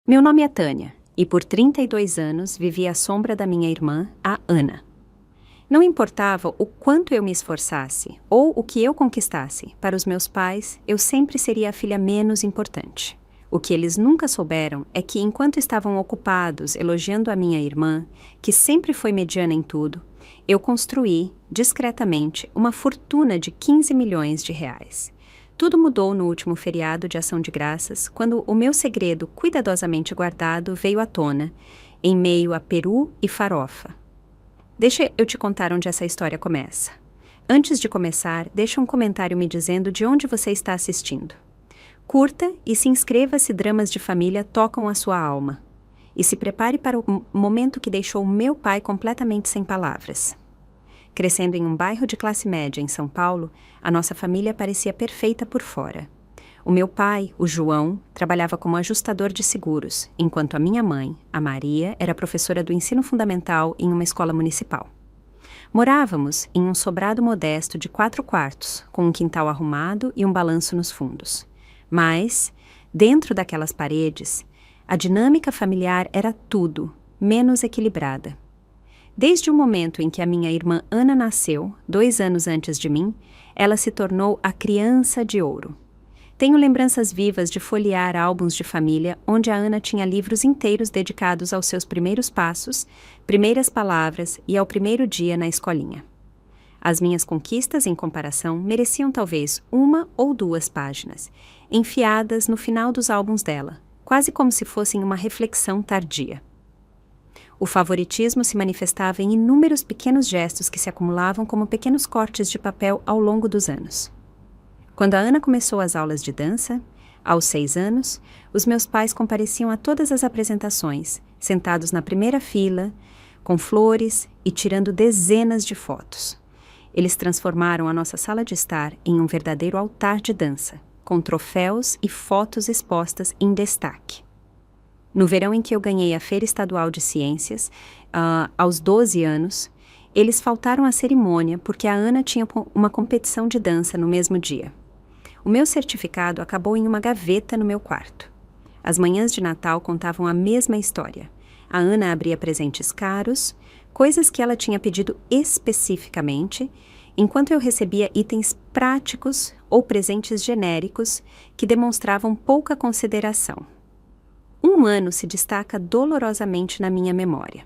Meu nome é Tânia, e por 32 anos vivi à sombra da minha irmã, a Ana. Não importava o quanto eu me esforçasse, ou o que eu conquistasse, para os meus pais, eu sempre seria a filha menos importante. O que eles nunca souberam é que, enquanto estavam ocupados elogiando a minha irmã, que sempre foi mediana em tudo, eu construí, discretamente, uma fortuna de 15 milhões de reais. Tudo mudou no último feriado de Ação de Graças, quando o meu segredo cuidadosamente guardado veio à tona, em meio a peru e farofa. Deixa eu te contar onde essa história começa. Antes de começar, deixa um comentário me dizendo de onde você está assistindo. Curta e se inscreva se dramas de família tocam a sua alma. E se prepare para o momento que deixou meu pai completamente sem palavras. Crescendo em um bairro de classe média em São Paulo, a nossa família parecia perfeita por fora. O meu pai, o João, trabalhava como ajustador de seguros, enquanto a minha mãe, a Maria, era professora do ensino fundamental em uma escola municipal. Morávamos em um sobrado modesto de 4 quartos, com um quintal arrumado e um balanço nos fundos. Mas, dentro daquelas paredes, a dinâmica familiar era tudo, menos equilibrada. Desde o momento em que a minha irmã Ana nasceu, 2 anos antes de mim, ela se tornou a criança de ouro. Tenho lembranças vivas de folhear álbuns de família onde a Ana tinha livros inteiros dedicados aos seus primeiros passos, primeiras palavras e ao primeiro dia na escolinha. As minhas conquistas, em comparação, mereciam talvez 1 ou 2 páginas, enfiadas no final dos álbuns dela, quase como se fossem uma reflexão tardia. O favoritismo se manifestava em inúmeros pequenos gestos que se acumulavam como pequenos cortes de papel ao longo dos anos. Quando a Ana começou as aulas de dança, aos 6 anos, os meus pais compareciam a todas as apresentações, sentados na primeira fila, com flores e tirando dezenas de fotos. Eles transformaram a nossa sala de estar em um verdadeiro altar de dança, com troféus e fotos expostas em destaque. No verão em que eu ganhei a Feira Estadual de Ciências, aos 12 anos, eles faltaram à cerimônia porque a Ana tinha uma competição de dança no mesmo dia. O meu certificado acabou em uma gaveta no meu quarto. As manhãs de Natal contavam a mesma história. A Ana abria presentes caros, coisas que ela tinha pedido especificamente, enquanto eu recebia itens práticos ou presentes genéricos que demonstravam pouca consideração. Um ano se destaca dolorosamente na minha memória.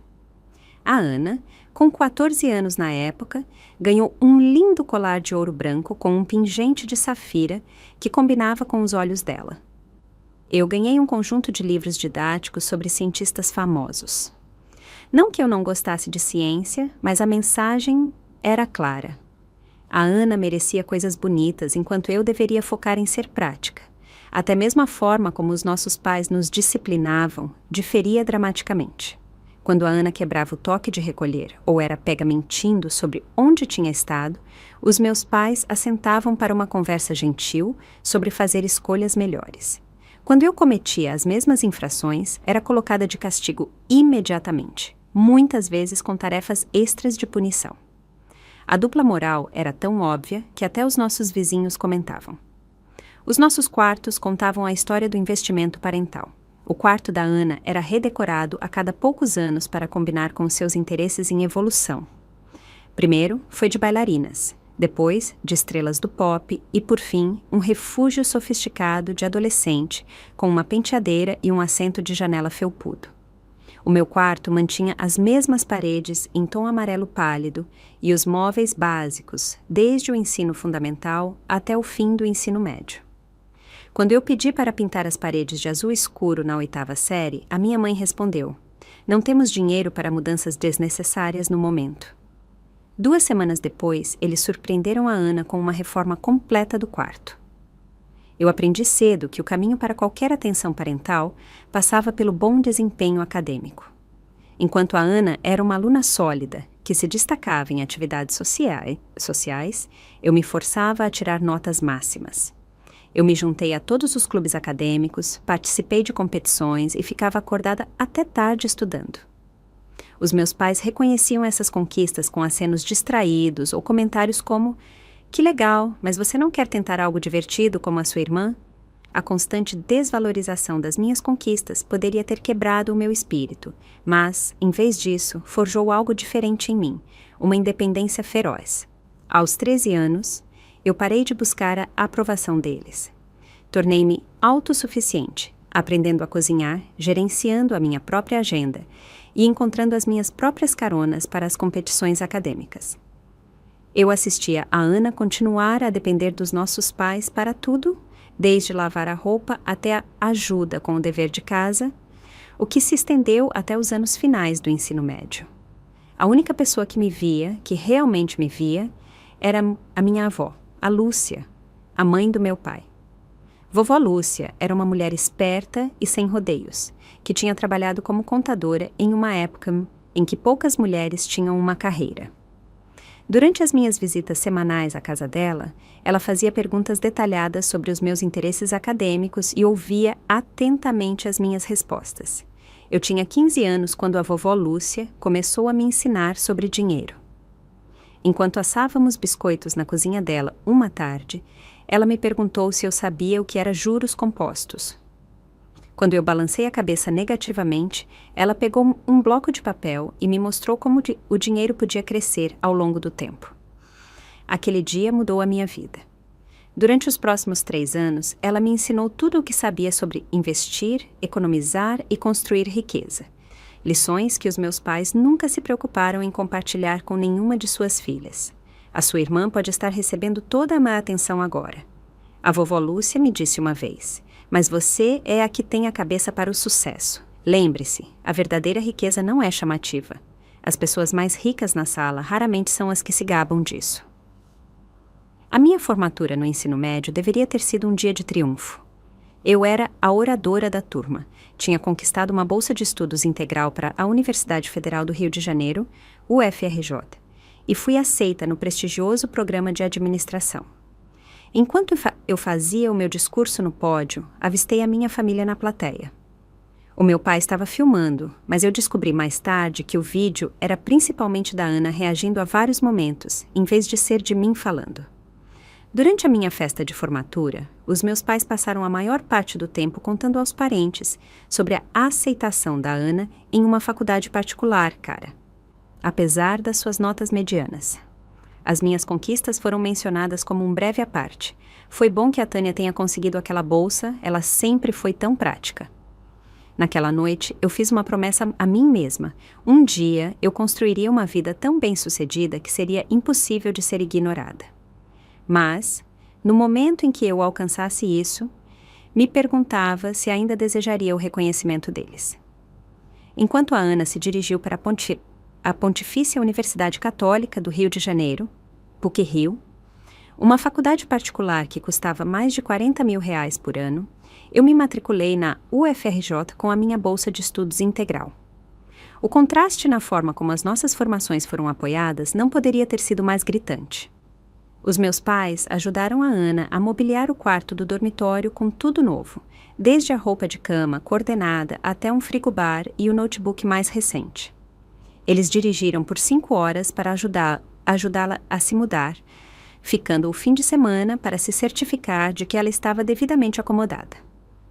A Ana, com 14 anos na época, ganhou um lindo colar de ouro branco com um pingente de safira que combinava com os olhos dela. Eu ganhei um conjunto de livros didáticos sobre cientistas famosos. Não que eu não gostasse de ciência, mas a mensagem era clara. A Ana merecia coisas bonitas, enquanto eu deveria focar em ser prática. Até mesmo a forma como os nossos pais nos disciplinavam diferia dramaticamente. Quando a Ana quebrava o toque de recolher ou era pega mentindo sobre onde tinha estado, os meus pais assentavam para uma conversa gentil sobre fazer escolhas melhores. Quando eu cometia as mesmas infrações, era colocada de castigo imediatamente, muitas vezes com tarefas extras de punição. A dupla moral era tão óbvia que até os nossos vizinhos comentavam. Os nossos quartos contavam a história do investimento parental. O quarto da Ana era redecorado a cada poucos anos para combinar com seus interesses em evolução. Primeiro, foi de bailarinas, depois, de estrelas do pop e, por fim, um refúgio sofisticado de adolescente, com uma penteadeira e um assento de janela felpudo. O meu quarto mantinha as mesmas paredes em tom amarelo pálido e os móveis básicos, desde o ensino fundamental até o fim do ensino médio. Quando eu pedi para pintar as paredes de azul escuro na 8ª série, a minha mãe respondeu: "Não temos dinheiro para mudanças desnecessárias no momento." 2 semanas depois, eles surpreenderam a Ana com uma reforma completa do quarto. Eu aprendi cedo que o caminho para qualquer atenção parental passava pelo bom desempenho acadêmico. Enquanto a Ana era uma aluna sólida, que se destacava em atividades sociais, eu me forçava a tirar notas máximas. Eu me juntei a todos os clubes acadêmicos, participei de competições e ficava acordada até tarde estudando. Os meus pais reconheciam essas conquistas com acenos distraídos ou comentários como: "Que legal, mas você não quer tentar algo divertido como a sua irmã?" A constante desvalorização das minhas conquistas poderia ter quebrado o meu espírito, mas, em vez disso, forjou algo diferente em mim, uma independência feroz. Aos 13 anos, eu parei de buscar a aprovação deles. Tornei-me autossuficiente, aprendendo a cozinhar, gerenciando a minha própria agenda e encontrando as minhas próprias caronas para as competições acadêmicas. Eu assistia a Ana continuar a depender dos nossos pais para tudo, desde lavar a roupa até a ajuda com o dever de casa, o que se estendeu até os anos finais do ensino médio. A única pessoa que me via, que realmente me via, era a minha avó, a Lúcia, a mãe do meu pai. Vovó Lúcia era uma mulher esperta e sem rodeios, que tinha trabalhado como contadora em uma época em que poucas mulheres tinham uma carreira. Durante as minhas visitas semanais à casa dela, ela fazia perguntas detalhadas sobre os meus interesses acadêmicos e ouvia atentamente as minhas respostas. Eu tinha 15 anos quando a vovó Lúcia começou a me ensinar sobre dinheiro. Enquanto assávamos biscoitos na cozinha dela uma tarde, ela me perguntou se eu sabia o que era juros compostos. Quando eu balancei a cabeça negativamente, ela pegou um bloco de papel e me mostrou como o dinheiro podia crescer ao longo do tempo. Aquele dia mudou a minha vida. Durante os próximos 3 anos, ela me ensinou tudo o que sabia sobre investir, economizar e construir riqueza. Lições que os meus pais nunca se preocuparam em compartilhar com nenhuma de suas filhas. A sua irmã pode estar recebendo toda a minha atenção agora. A vovó Lúcia me disse uma vez: mas você é a que tem a cabeça para o sucesso. Lembre-se, a verdadeira riqueza não é chamativa. As pessoas mais ricas na sala raramente são as que se gabam disso. A minha formatura no ensino médio deveria ter sido um dia de triunfo. Eu era a oradora da turma, tinha conquistado uma bolsa de estudos integral para a Universidade Federal do Rio de Janeiro, UFRJ, e fui aceita no prestigioso programa de administração. Enquanto eu fazia o meu discurso no pódio, avistei a minha família na plateia. O meu pai estava filmando, mas eu descobri mais tarde que o vídeo era principalmente da Ana reagindo a vários momentos, em vez de ser de mim falando. Durante a minha festa de formatura, os meus pais passaram a maior parte do tempo contando aos parentes sobre a aceitação da Ana em uma faculdade particular, cara, apesar das suas notas medianas. As minhas conquistas foram mencionadas como um breve à parte. Foi bom que a Tânia tenha conseguido aquela bolsa, ela sempre foi tão prática. Naquela noite, eu fiz uma promessa a mim mesma. Um dia, eu construiria uma vida tão bem-sucedida que seria impossível de ser ignorada. Mas, no momento em que eu alcançasse isso, me perguntava se ainda desejaria o reconhecimento deles. Enquanto a Ana se dirigiu para a Pontifícia Universidade Católica do Rio de Janeiro, PUC-Rio, uma faculdade particular que custava mais de R$40 mil por ano, eu me matriculei na UFRJ com a minha bolsa de estudos integral. O contraste na forma como as nossas formações foram apoiadas não poderia ter sido mais gritante. Os meus pais ajudaram a Ana a mobiliar o quarto do dormitório com tudo novo, desde a roupa de cama coordenada até um frigobar e o notebook mais recente. Eles dirigiram por 5 horas para ajudá-la a se mudar, ficando o fim de semana para se certificar de que ela estava devidamente acomodada.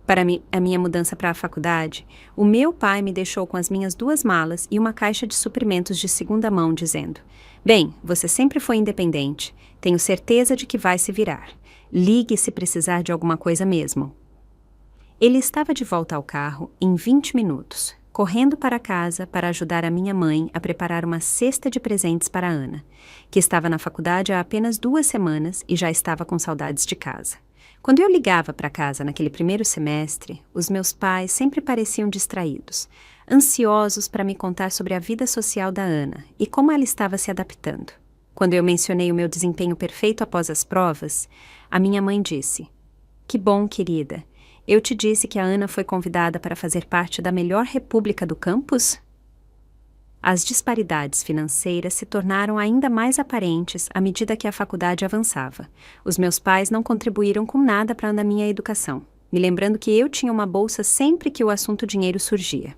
Para a minha mudança para a faculdade, o meu pai me deixou com as minhas 2 malas e uma caixa de suprimentos de segunda mão, dizendo: "Bem, você sempre foi independente. Tenho certeza de que vai se virar. Ligue se precisar de alguma coisa mesmo." Ele estava de volta ao carro em 20 minutos, correndo para casa para ajudar a minha mãe a preparar uma cesta de presentes para a Ana, que estava na faculdade há apenas 2 semanas e já estava com saudades de casa. Quando eu ligava para casa naquele primeiro semestre, os meus pais sempre pareciam distraídos, ansiosos para me contar sobre a vida social da Ana e como ela estava se adaptando. Quando eu mencionei o meu desempenho perfeito após as provas, a minha mãe disse: "Que bom, querida. Eu te disse que a Ana foi convidada para fazer parte da melhor república do campus?" As disparidades financeiras se tornaram ainda mais aparentes à medida que a faculdade avançava. Os meus pais não contribuíram com nada para a minha educação, me lembrando que eu tinha uma bolsa sempre que o assunto dinheiro surgia.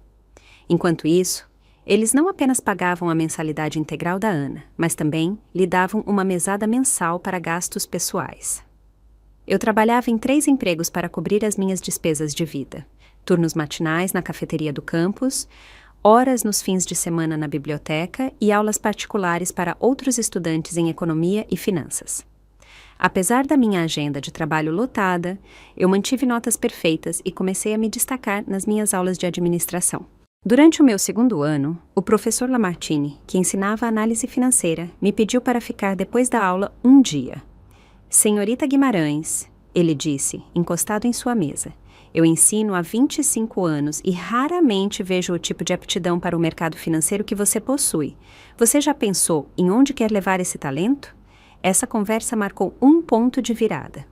Enquanto isso, eles não apenas pagavam a mensalidade integral da Ana, mas também lhe davam uma mesada mensal para gastos pessoais. Eu trabalhava em 3 empregos para cobrir as minhas despesas de vida: turnos matinais na cafeteria do campus, horas nos fins de semana na biblioteca e aulas particulares para outros estudantes em economia e finanças. Apesar da minha agenda de trabalho lotada, eu mantive notas perfeitas e comecei a me destacar nas minhas aulas de administração. Durante o meu 2º ano, o professor Lamartine, que ensinava análise financeira, me pediu para ficar depois da aula um dia. Senhorita Guimarães, ele disse, encostado em sua mesa, eu ensino há 25 anos e raramente vejo o tipo de aptidão para o mercado financeiro que você possui. Você já pensou em onde quer levar esse talento? Essa conversa marcou um ponto de virada.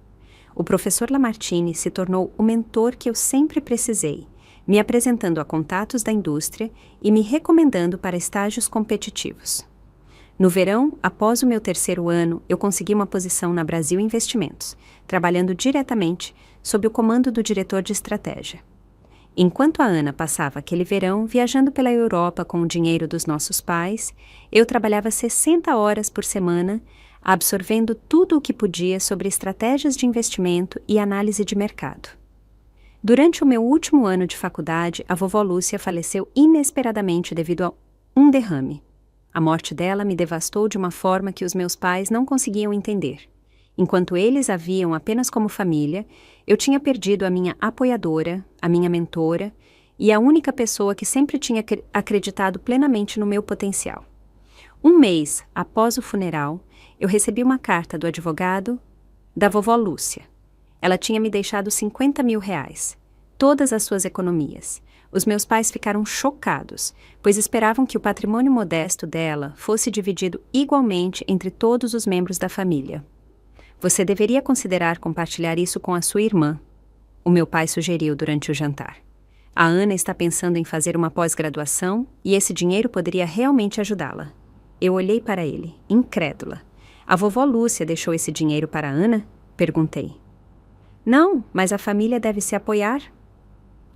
O professor Lamartine se tornou o mentor que eu sempre precisei, me apresentando a contatos da indústria e me recomendando para estágios competitivos. No verão, após o meu 3º ano, eu consegui uma posição na Brasil Investimentos, trabalhando diretamente sob o comando do diretor de estratégia. Enquanto a Ana passava aquele verão viajando pela Europa com o dinheiro dos nossos pais, eu trabalhava 60 horas por semana, absorvendo tudo o que podia sobre estratégias de investimento e análise de mercado. Durante o meu último ano de faculdade, a vovó Lúcia faleceu inesperadamente devido a um derrame. A morte dela me devastou de uma forma que os meus pais não conseguiam entender. Enquanto eles a viam apenas como família, eu tinha perdido a minha apoiadora, a minha mentora e a única pessoa que sempre tinha acreditado plenamente no meu potencial. Um mês após o funeral, eu recebi uma carta do advogado da vovó Lúcia. Ela tinha me deixado 50 mil reais, todas as suas economias. Os meus pais ficaram chocados, pois esperavam que o patrimônio modesto dela fosse dividido igualmente entre todos os membros da família. Você deveria considerar compartilhar isso com a sua irmã, o meu pai sugeriu durante o jantar. A Ana está pensando em fazer uma pós-graduação e esse dinheiro poderia realmente ajudá-la. Eu olhei para ele, incrédula. A vovó Lúcia deixou esse dinheiro para a Ana? Perguntei. Não, mas a família deve se apoiar.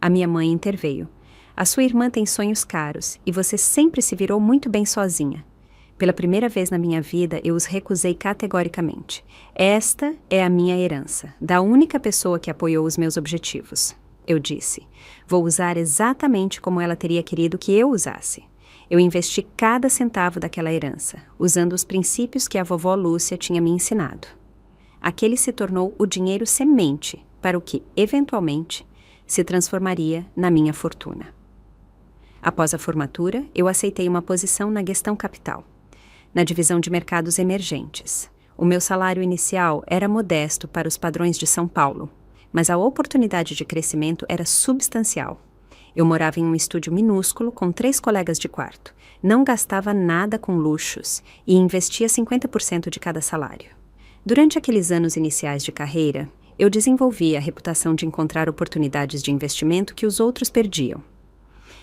A minha mãe interveio. A sua irmã tem sonhos caros e você sempre se virou muito bem sozinha. Pela primeira vez na minha vida, eu os recusei categoricamente. Esta é a minha herança, da única pessoa que apoiou os meus objetivos. Eu disse. Vou usar exatamente como ela teria querido que eu usasse. Eu investi cada centavo daquela herança, usando os princípios que a vovó Lúcia tinha me ensinado. Aquele se tornou o dinheiro semente para o que, eventualmente, se transformaria na minha fortuna. Após a formatura, eu aceitei uma posição na Gestão Capital, na divisão de mercados emergentes. O meu salário inicial era modesto para os padrões de São Paulo, mas a oportunidade de crescimento era substancial. Eu morava em um estúdio minúsculo com 3 colegas de quarto, não gastava nada com luxos e investia 50% de cada salário. Durante aqueles anos iniciais de carreira, eu desenvolvi a reputação de encontrar oportunidades de investimento que os outros perdiam.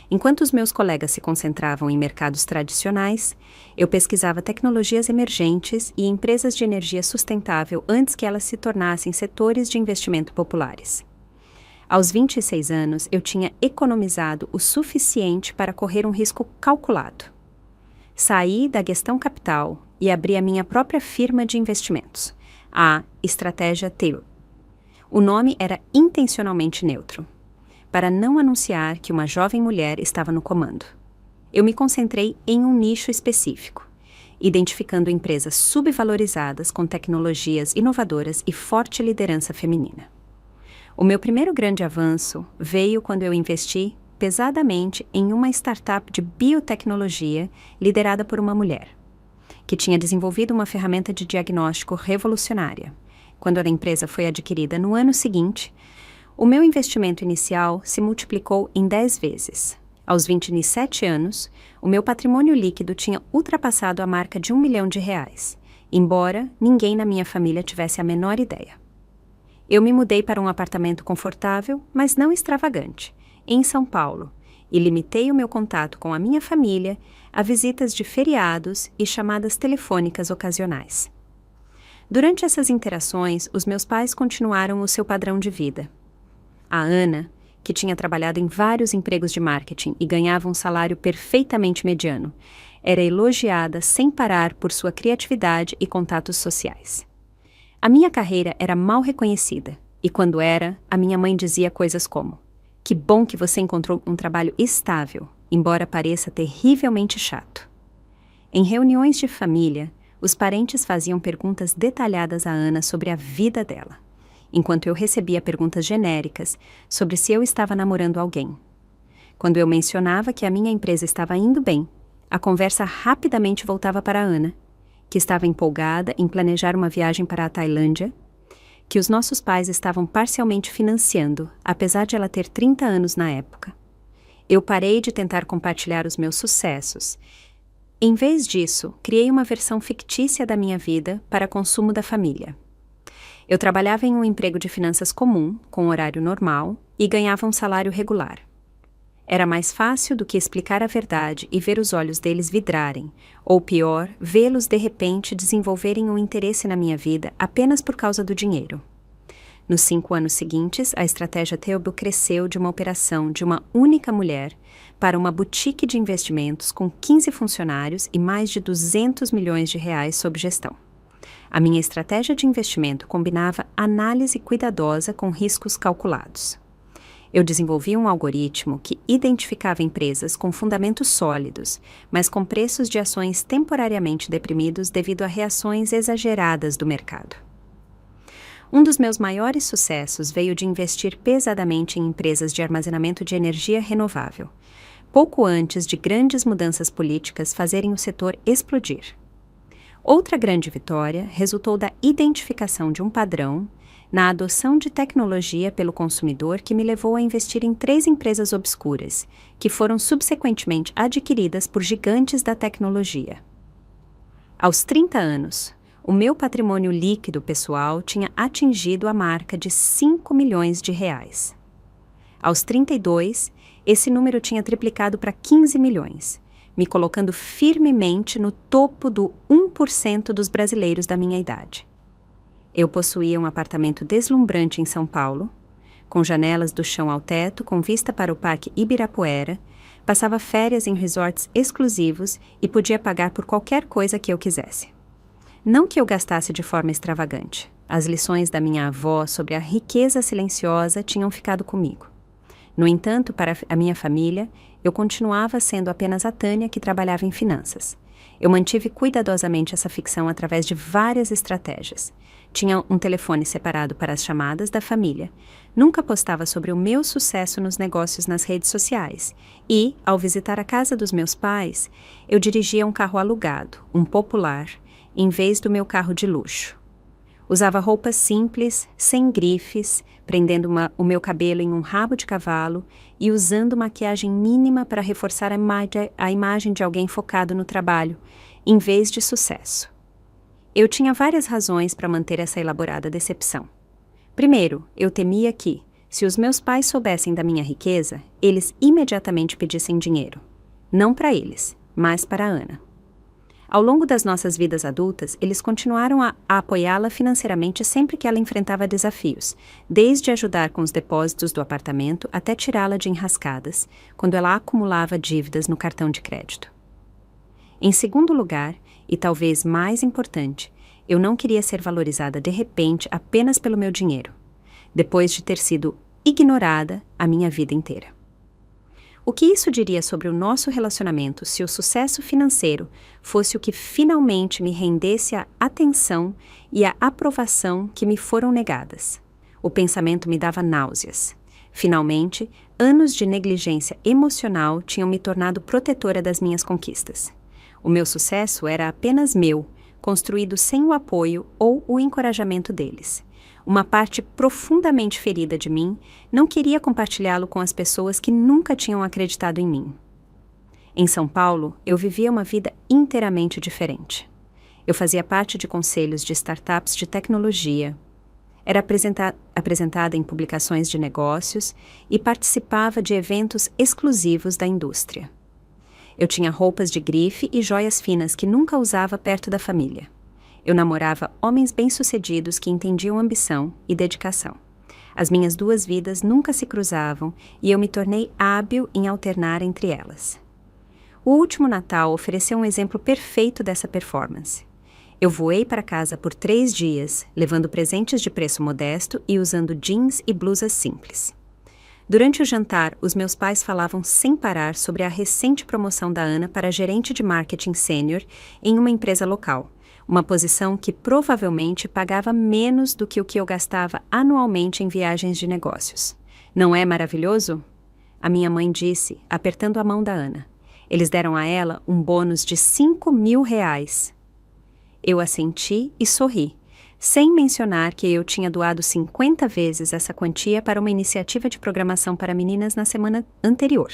Enquanto os meus colegas se concentravam em mercados tradicionais, eu pesquisava tecnologias emergentes e empresas de energia sustentável antes que elas se tornassem setores de investimento populares. Aos 26 anos, eu tinha economizado o suficiente para correr um risco calculado. Saí da Gestão Capital e abri a minha própria firma de investimentos, a Estratégia Teo. O nome era intencionalmente neutro, para não anunciar que uma jovem mulher estava no comando. Eu me concentrei em um nicho específico, identificando empresas subvalorizadas com tecnologias inovadoras e forte liderança feminina. O meu primeiro grande avanço veio quando eu investi pesadamente em uma startup de biotecnologia liderada por uma mulher, que tinha desenvolvido uma ferramenta de diagnóstico revolucionária. Quando a empresa foi adquirida no ano seguinte, o meu investimento inicial se multiplicou em 10 vezes. Aos 27 anos, o meu patrimônio líquido tinha ultrapassado a marca de R$1 milhão, embora ninguém na minha família tivesse a menor ideia. Eu me mudei para um apartamento confortável, mas não extravagante, em São Paulo, e limitei o meu contato com a minha família a visitas de feriados e chamadas telefônicas ocasionais. Durante essas interações, os meus pais continuaram o seu padrão de vida. A Ana, que tinha trabalhado em vários empregos de marketing e ganhava um salário perfeitamente mediano, era elogiada sem parar por sua criatividade e contatos sociais. A minha carreira era mal reconhecida, e quando era, a minha mãe dizia coisas como: "Que bom que você encontrou um trabalho estável, embora pareça terrivelmente chato." Em reuniões de família, os parentes faziam perguntas detalhadas a Ana sobre a vida dela, enquanto eu recebia perguntas genéricas sobre se eu estava namorando alguém. Quando eu mencionava que a minha empresa estava indo bem, a conversa rapidamente voltava para Ana, que estava empolgada em planejar uma viagem para a Tailândia, que os nossos pais estavam parcialmente financiando, apesar de ela ter 30 anos na época. Eu parei de tentar compartilhar os meus sucessos. Em vez disso, criei uma versão fictícia da minha vida para consumo da família. Eu trabalhava em um emprego de finanças comum, com horário normal, e ganhava um salário regular. Era mais fácil do que explicar a verdade e ver os olhos deles vidrarem, ou pior, vê-los de repente desenvolverem um interesse na minha vida apenas por causa do dinheiro. Nos 5 anos seguintes, a estratégia Theobald cresceu de uma operação de uma única mulher para uma boutique de investimentos com 15 funcionários e mais de 200 milhões de reais sob gestão. A minha estratégia de investimento combinava análise cuidadosa com riscos calculados. Eu desenvolvi um algoritmo que identificava empresas com fundamentos sólidos, mas com preços de ações temporariamente deprimidos devido a reações exageradas do mercado. Um dos meus maiores sucessos veio de investir pesadamente em empresas de armazenamento de energia renovável, pouco antes de grandes mudanças políticas fazerem o setor explodir. Outra grande vitória resultou da identificação de um padrão na adoção de tecnologia pelo consumidor que me levou a investir em 3 empresas obscuras, que foram subsequentemente adquiridas por gigantes da tecnologia. Aos 30 anos, o meu patrimônio líquido pessoal tinha atingido a marca de 5 milhões de reais. Aos 32, esse número tinha triplicado para 15 milhões, me colocando firmemente no topo do 1% dos brasileiros da minha idade. Eu possuía um apartamento deslumbrante em São Paulo, com janelas do chão ao teto, com vista para o Parque Ibirapuera, passava férias em resorts exclusivos e podia pagar por qualquer coisa que eu quisesse. Não que eu gastasse de forma extravagante. As lições da minha avó sobre a riqueza silenciosa tinham ficado comigo. No entanto, para a minha família, eu continuava sendo apenas a Tânia que trabalhava em finanças. Eu mantive cuidadosamente essa ficção através de várias estratégias. Tinha um telefone separado para as chamadas da família. Nunca postava sobre o meu sucesso nos negócios nas redes sociais. E, ao visitar a casa dos meus pais, eu dirigia um carro alugado, um popular, em vez do meu carro de luxo. Usava roupas simples, sem grifes, prendendo o meu cabelo em um rabo de cavalo e usando maquiagem mínima para reforçar a imagem de alguém focado no trabalho, em vez de sucesso. Eu tinha várias razões para manter essa elaborada decepção. Primeiro, eu temia que, se os meus pais soubessem da minha riqueza, eles imediatamente pedissem dinheiro. Não para eles, mas para a Ana. Ao longo das nossas vidas adultas, eles continuaram a apoiá-la financeiramente sempre que ela enfrentava desafios, desde ajudar com os depósitos do apartamento até tirá-la de enrascadas, quando ela acumulava dívidas no cartão de crédito. Em segundo lugar, e talvez mais importante, eu não queria ser valorizada de repente apenas pelo meu dinheiro, depois de ter sido ignorada a minha vida inteira. O que isso diria sobre o nosso relacionamento se o sucesso financeiro fosse o que finalmente me rendesse a atenção e a aprovação que me foram negadas? O pensamento me dava náuseas. Finalmente, anos de negligência emocional tinham me tornado protetora das minhas conquistas. O meu sucesso era apenas meu, construído sem o apoio ou o encorajamento deles. Uma parte profundamente ferida de mim não queria compartilhá-lo com as pessoas que nunca tinham acreditado em mim. Em São Paulo, eu vivia uma vida inteiramente diferente. Eu fazia parte de conselhos de startups de tecnologia, era apresentada em publicações de negócios e participava de eventos exclusivos da indústria. Eu tinha roupas de grife e joias finas que nunca usava perto da família. Eu namorava homens bem-sucedidos que entendiam ambição e dedicação. As minhas 2 vidas nunca se cruzavam e eu me tornei hábil em alternar entre elas. O último Natal ofereceu um exemplo perfeito dessa performance. Eu voei para casa por 3 dias, levando presentes de preço modesto e usando jeans e blusas simples. Durante o jantar, os meus pais falavam sem parar sobre a recente promoção da Ana para gerente de marketing sênior em uma empresa local, uma posição que provavelmente pagava menos do que o que eu gastava anualmente em viagens de negócios. Não é maravilhoso? A minha mãe disse, apertando a mão da Ana. Eles deram a ela um bônus de R$ 5.000. Eu assenti e sorri, sem mencionar que eu tinha doado 50 vezes essa quantia para uma iniciativa de programação para meninas na semana anterior.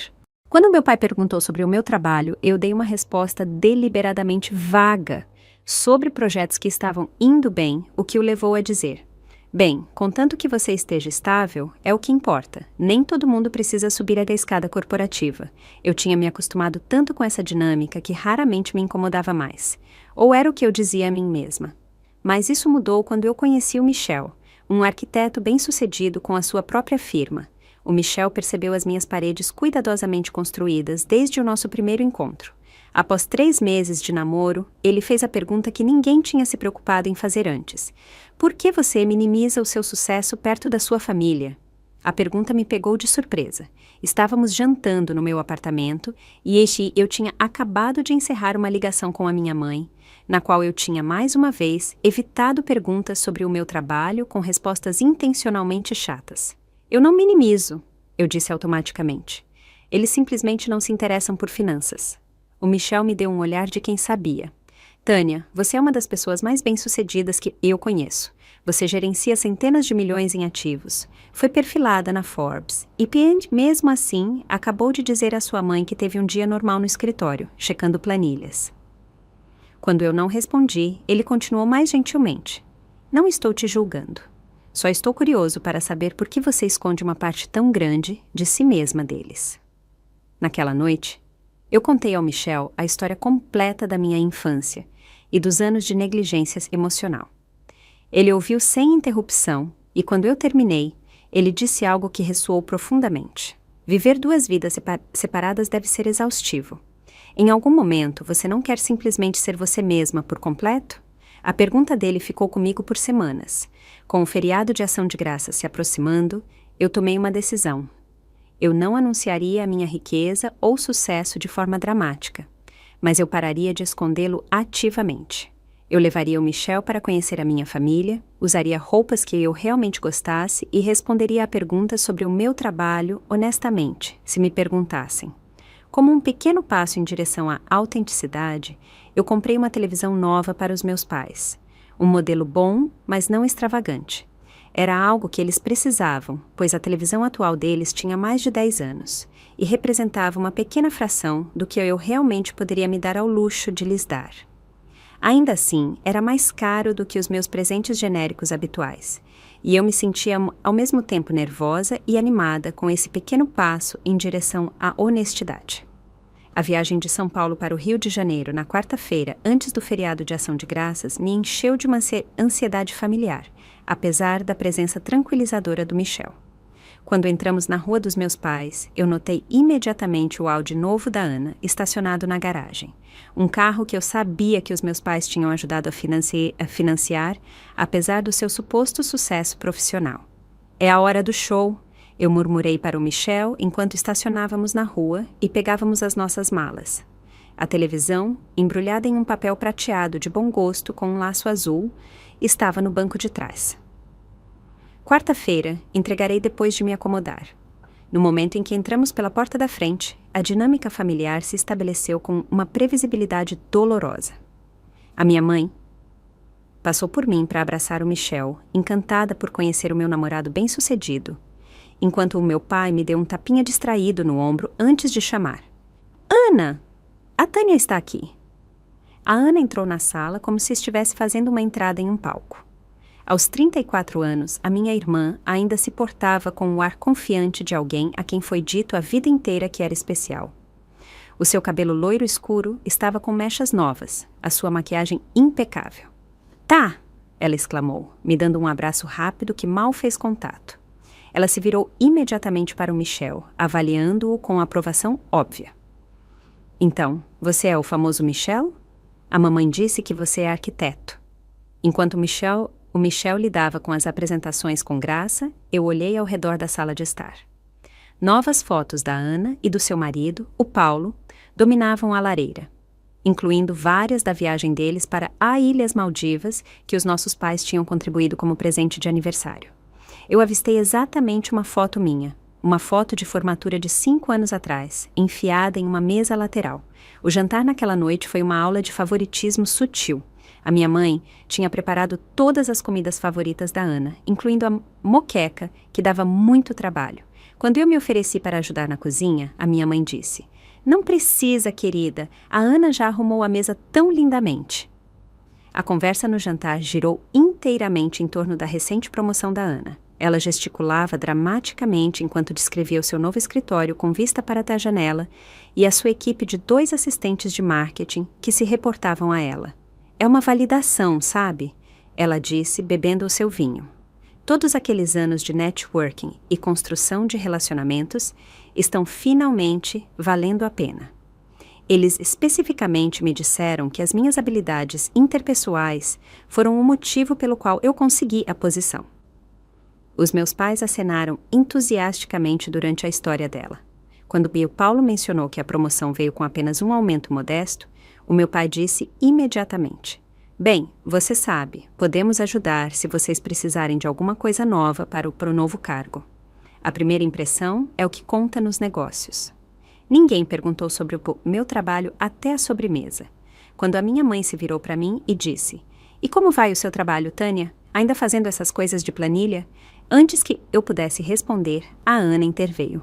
Quando meu pai perguntou sobre o meu trabalho, eu dei uma resposta deliberadamente vaga sobre projetos que estavam indo bem, o que o levou a dizer: bem, contanto que você esteja estável, é o que importa. Nem todo mundo precisa subir a escada corporativa. Eu tinha me acostumado tanto com essa dinâmica que raramente me incomodava mais. Ou era o que eu dizia a mim mesma. Mas isso mudou quando eu conheci o Michel, um arquiteto bem-sucedido com a sua própria firma. O Michel percebeu as minhas paredes cuidadosamente construídas desde o nosso primeiro encontro. Após 3 meses de namoro, ele fez a pergunta que ninguém tinha se preocupado em fazer antes. Por que você minimiza o seu sucesso perto da sua família? A pergunta me pegou de surpresa. Estávamos jantando no meu apartamento e eu tinha acabado de encerrar uma ligação com a minha mãe, na qual eu tinha mais uma vez evitado perguntas sobre o meu trabalho com respostas intencionalmente chatas. Eu não minimizo, eu disse automaticamente. Eles simplesmente não se interessam por finanças. O Michel me deu um olhar de quem sabia. Tânia, você é uma das pessoas mais bem-sucedidas que eu conheço. Você gerencia centenas de milhões em ativos. Foi perfilada na Forbes. E mesmo assim, acabou de dizer à sua mãe que teve um dia normal no escritório, checando planilhas. Quando eu não respondi, ele continuou mais gentilmente. Não estou te julgando. Só estou curioso para saber por que você esconde uma parte tão grande de si mesma deles. Naquela noite, eu contei ao Michel a história completa da minha infância e dos anos de negligência emocional. Ele ouviu sem interrupção e, quando eu terminei, ele disse algo que ressoou profundamente. Viver 2 vidas separadas deve ser exaustivo. Em algum momento, você não quer simplesmente ser você mesma por completo? A pergunta dele ficou comigo por semanas. Com o feriado de Ação de Graças se aproximando, eu tomei uma decisão. Eu não anunciaria a minha riqueza ou sucesso de forma dramática, mas eu pararia de escondê-lo ativamente. Eu levaria o Michel para conhecer a minha família, usaria roupas que eu realmente gostasse e responderia a perguntas sobre o meu trabalho honestamente, se me perguntassem. Como um pequeno passo em direção à autenticidade, eu comprei uma televisão nova para os meus pais. Um modelo bom, mas não extravagante. Era algo que eles precisavam, pois a televisão atual deles tinha mais de 10 anos e representava uma pequena fração do que eu realmente poderia me dar ao luxo de lhes dar. Ainda assim, era mais caro do que os meus presentes genéricos habituais, e eu me sentia ao mesmo tempo nervosa e animada com esse pequeno passo em direção à honestidade. A viagem de São Paulo para o Rio de Janeiro na quarta-feira, antes do feriado de Ação de Graças, me encheu de uma ansiedade familiar, apesar da presença tranquilizadora do Michel. Quando entramos na rua dos meus pais, eu notei imediatamente o Audi novo da Ana estacionado na garagem. Um carro que eu sabia que os meus pais tinham ajudado a financiar, apesar do seu suposto sucesso profissional. É a hora do show, eu murmurei para o Michel enquanto estacionávamos na rua e pegávamos as nossas malas. A televisão, embrulhada em um papel prateado de bom gosto com um laço azul, estava no banco de trás. Quarta-feira, entregarei depois de me acomodar. No momento em que entramos pela porta da frente, a dinâmica familiar se estabeleceu com uma previsibilidade dolorosa. A minha mãe passou por mim para abraçar o Michel, encantada por conhecer o meu namorado bem-sucedido, enquanto o meu pai me deu um tapinha distraído no ombro antes de chamar. Ana! A Tânia está aqui. A Ana entrou na sala como se estivesse fazendo uma entrada em um palco. Aos 34 anos, a minha irmã ainda se portava com o ar confiante de alguém a quem foi dito a vida inteira que era especial. O seu cabelo loiro escuro estava com mechas novas, a sua maquiagem impecável. Tá! Ela exclamou, me dando um abraço rápido que mal fez contato. Ela se virou imediatamente para o Michel, avaliando-o com aprovação óbvia. Então, você é o famoso Michel? A mamãe disse que você é arquiteto. Enquanto o Michel lidava com as apresentações com graça, eu olhei ao redor da sala de estar. Novas fotos da Ana e do seu marido, o Paulo, dominavam a lareira, incluindo várias da viagem deles para a Ilhas Maldivas que os nossos pais tinham contribuído como presente de aniversário. Eu avistei exatamente uma foto minha, uma foto de formatura de 5 anos atrás, enfiada em uma mesa lateral. O jantar naquela noite foi uma aula de favoritismo sutil. A minha mãe tinha preparado todas as comidas favoritas da Ana, incluindo a moqueca, que dava muito trabalho. Quando eu me ofereci para ajudar na cozinha, a minha mãe disse: "Não precisa, querida, a Ana já arrumou a mesa tão lindamente." A conversa no jantar girou inteiramente em torno da recente promoção da Ana. Ela gesticulava dramaticamente enquanto descrevia o seu novo escritório com vista para a janela e a sua equipe de 2 assistentes de marketing que se reportavam a ela. "É uma validação, sabe?" ela disse, bebendo o seu vinho. "Todos aqueles anos de networking e construção de relacionamentos estão finalmente valendo a pena. Eles especificamente me disseram que as minhas habilidades interpessoais foram o motivo pelo qual eu consegui a posição." Os meus pais acenaram entusiasticamente durante a história dela. Quando o Paulo mencionou que a promoção veio com apenas um aumento modesto, o meu pai disse imediatamente: "Bem, você sabe, podemos ajudar se vocês precisarem de alguma coisa nova para o novo cargo. A primeira impressão é o que conta nos negócios." Ninguém perguntou sobre o meu trabalho até a sobremesa, quando a minha mãe se virou para mim e disse: "E como vai o seu trabalho, Tânia? Ainda fazendo essas coisas de planilha?" Antes que eu pudesse responder, a Ana interveio.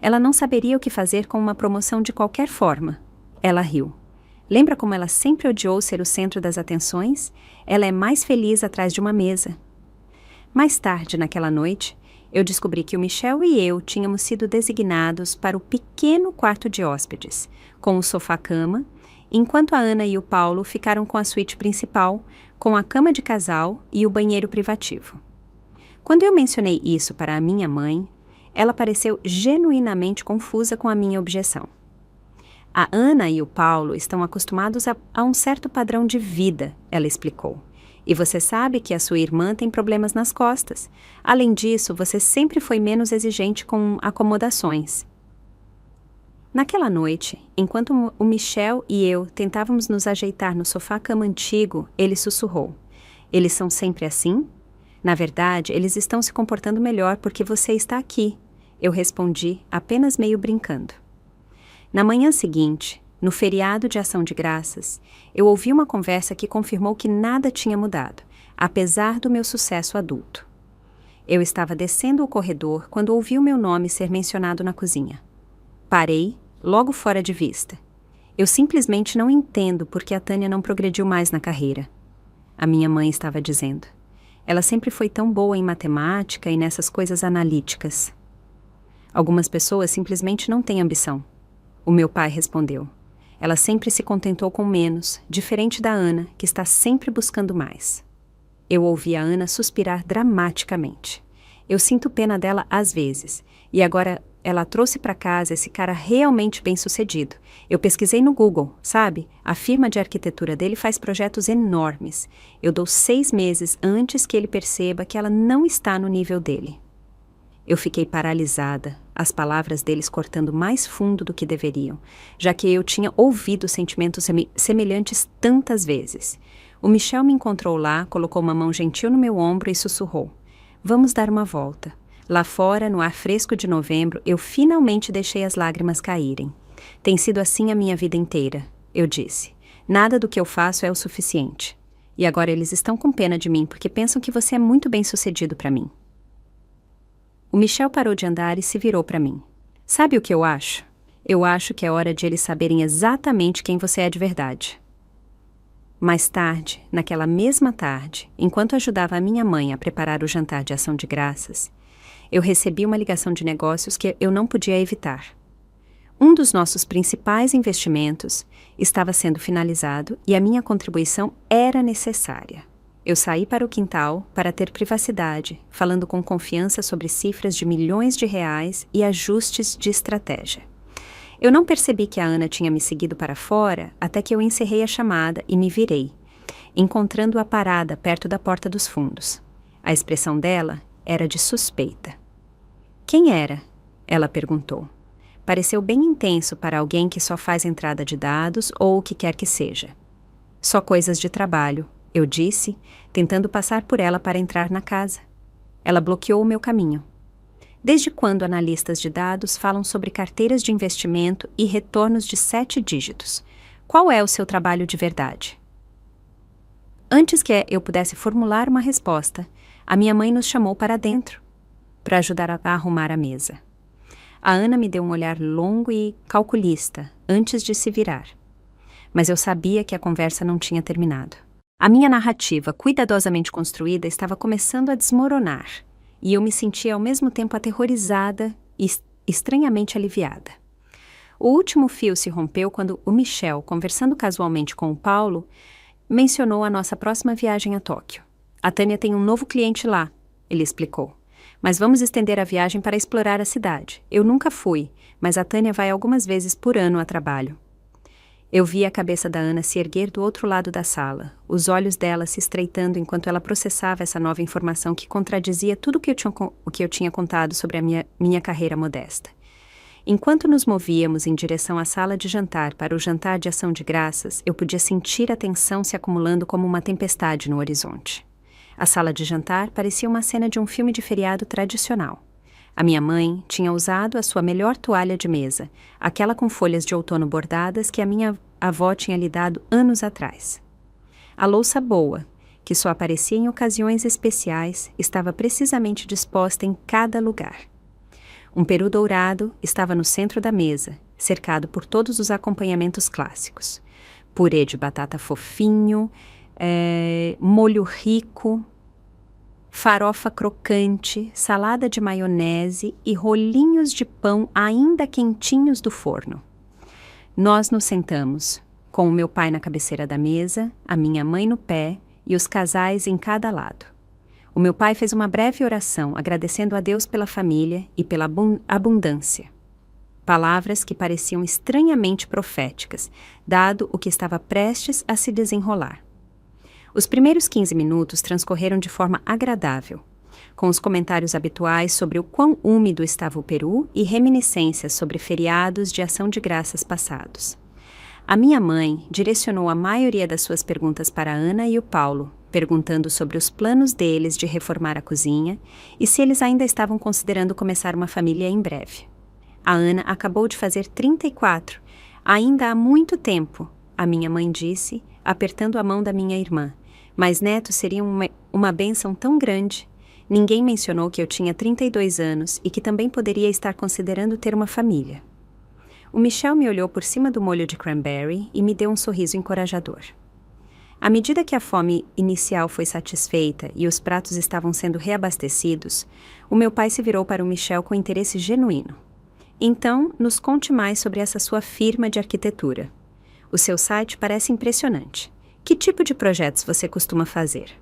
Ela não saberia o que fazer com uma promoção de qualquer forma. Ela riu. "Lembra como ela sempre odiou ser o centro das atenções? Ela é mais feliz atrás de uma mesa." Mais tarde, naquela noite, eu descobri que o Michel e eu tínhamos sido designados para o pequeno quarto de hóspedes, com o sofá-cama, enquanto a Ana e o Paulo ficaram com a suíte principal, com a cama de casal e o banheiro privativo. Quando eu mencionei isso para a minha mãe, ela pareceu genuinamente confusa com a minha objeção. "A Ana e o Paulo estão acostumados a um certo padrão de vida", ela explicou. "E você sabe que a sua irmã tem problemas nas costas. Além disso, você sempre foi menos exigente com acomodações." Naquela noite, enquanto o Michel e eu tentávamos nos ajeitar no sofá-cama antigo, ele sussurrou: "Eles são sempre assim? Na verdade, eles estão se comportando melhor porque você está aqui." Eu respondi, apenas meio brincando. Na manhã seguinte, no feriado de Ação de Graças, eu ouvi uma conversa que confirmou que nada tinha mudado, apesar do meu sucesso adulto. Eu estava descendo o corredor quando ouvi o meu nome ser mencionado na cozinha. Parei, logo fora de vista. Eu simplesmente não entendo por que a Tânia não progrediu mais na carreira. A minha mãe estava dizendo. Ela sempre foi tão boa em matemática e nessas coisas analíticas. Algumas pessoas simplesmente não têm ambição. O meu pai respondeu. Ela sempre se contentou com menos, diferente da Ana, que está sempre buscando mais. Eu ouvi a Ana suspirar dramaticamente. Eu sinto pena dela às vezes, e agora ela trouxe para casa esse cara realmente bem-sucedido. Eu pesquisei no Google, sabe? A firma de arquitetura dele faz projetos enormes. Eu dou 6 meses antes que ele perceba que ela não está no nível dele. Eu fiquei paralisada, as palavras deles cortando mais fundo do que deveriam, já que eu tinha ouvido sentimentos semelhantes tantas vezes. O Michel me encontrou lá, colocou uma mão gentil no meu ombro e sussurrou: "Vamos dar uma volta." Lá fora, no ar fresco de novembro, eu finalmente deixei as lágrimas caírem. "Tem sido assim a minha vida inteira", eu disse. "Nada do que eu faço é o suficiente. E agora eles estão com pena de mim porque pensam que você é muito bem-sucedido para mim." O Michel parou de andar e se virou para mim. "Sabe o que eu acho? Eu acho que é hora de eles saberem exatamente quem você é de verdade." Mais tarde, naquela mesma tarde, enquanto ajudava a minha mãe a preparar o jantar de Ação de Graças, eu recebi uma ligação de negócios que eu não podia evitar. Um dos nossos principais investimentos estava sendo finalizado e a minha contribuição era necessária. Eu saí para o quintal para ter privacidade, falando com confiança sobre cifras de milhões de reais e ajustes de estratégia. Eu não percebi que a Ana tinha me seguido para fora até que eu encerrei a chamada e me virei, encontrando-a parada perto da porta dos fundos. A expressão dela era de suspeita. Quem era? Ela perguntou. Pareceu bem intenso para alguém que só faz entrada de dados ou o que quer que seja. Só coisas de trabalho, eu disse, tentando passar por ela para entrar na casa. Ela bloqueou o meu caminho. Desde quando analistas de dados falam sobre carteiras de investimento e retornos de 7 dígitos? Qual é o seu trabalho de verdade? Antes que eu pudesse formular uma resposta, a minha mãe nos chamou para dentro, para ajudar a arrumar a mesa. A Ana me deu um olhar longo e calculista antes de se virar. Mas eu sabia que a conversa não tinha terminado. A minha narrativa, cuidadosamente construída, estava começando a desmoronar, e eu me sentia ao mesmo tempo aterrorizada e estranhamente aliviada. O último fio se rompeu quando o Michel, conversando casualmente com o Paulo, mencionou a nossa próxima viagem a Tóquio. A Tânia tem um novo cliente lá, ele explicou. Mas vamos estender a viagem para explorar a cidade. Eu nunca fui, mas a Tânia vai algumas vezes por ano a trabalho. Eu vi a cabeça da Ana se erguer do outro lado da sala, os olhos dela se estreitando enquanto ela processava essa nova informação que contradizia tudo o que eu tinha contado sobre a minha carreira modesta. Enquanto nos movíamos em direção à sala de jantar para o jantar de ação de graças, eu podia sentir a tensão se acumulando como uma tempestade no horizonte. A sala de jantar parecia uma cena de um filme de feriado tradicional. A minha mãe tinha usado a sua melhor toalha de mesa, aquela com folhas de outono bordadas que a minha avó tinha lhe dado anos atrás. A louça boa, que só aparecia em ocasiões especiais, estava precisamente disposta em cada lugar. Um peru dourado estava no centro da mesa, cercado por todos os acompanhamentos clássicos. Purê de batata fofinho, molho rico, farofa crocante, salada de maionese e rolinhos de pão ainda quentinhos do forno. Nós nos sentamos, com o meu pai na cabeceira da mesa, a minha mãe no pé e os casais em cada lado. O meu pai fez uma breve oração agradecendo a Deus pela família e pela abundância. Palavras que pareciam estranhamente proféticas, dado o que estava prestes a se desenrolar. Os primeiros 15 minutos transcorreram de forma agradável, com os comentários habituais sobre o quão úmido estava o Peru e reminiscências sobre feriados de ação de graças passados. A minha mãe direcionou a maioria das suas perguntas para a Ana e o Paulo, perguntando sobre os planos deles de reformar a cozinha e se eles ainda estavam considerando começar uma família em breve. A Ana acabou de fazer 34, ainda há muito tempo, a minha mãe disse, apertando a mão da minha irmã. Mas netos seriam uma bênção tão grande. Ninguém mencionou que eu tinha 32 anos e que também poderia estar considerando ter uma família. O Michel me olhou por cima do molho de cranberry e me deu um sorriso encorajador. À medida que a fome inicial foi satisfeita e os pratos estavam sendo reabastecidos, o meu pai se virou para o Michel com interesse genuíno. Então, nos conte mais sobre essa sua firma de arquitetura. O seu site parece impressionante. Que tipo de projetos você costuma fazer?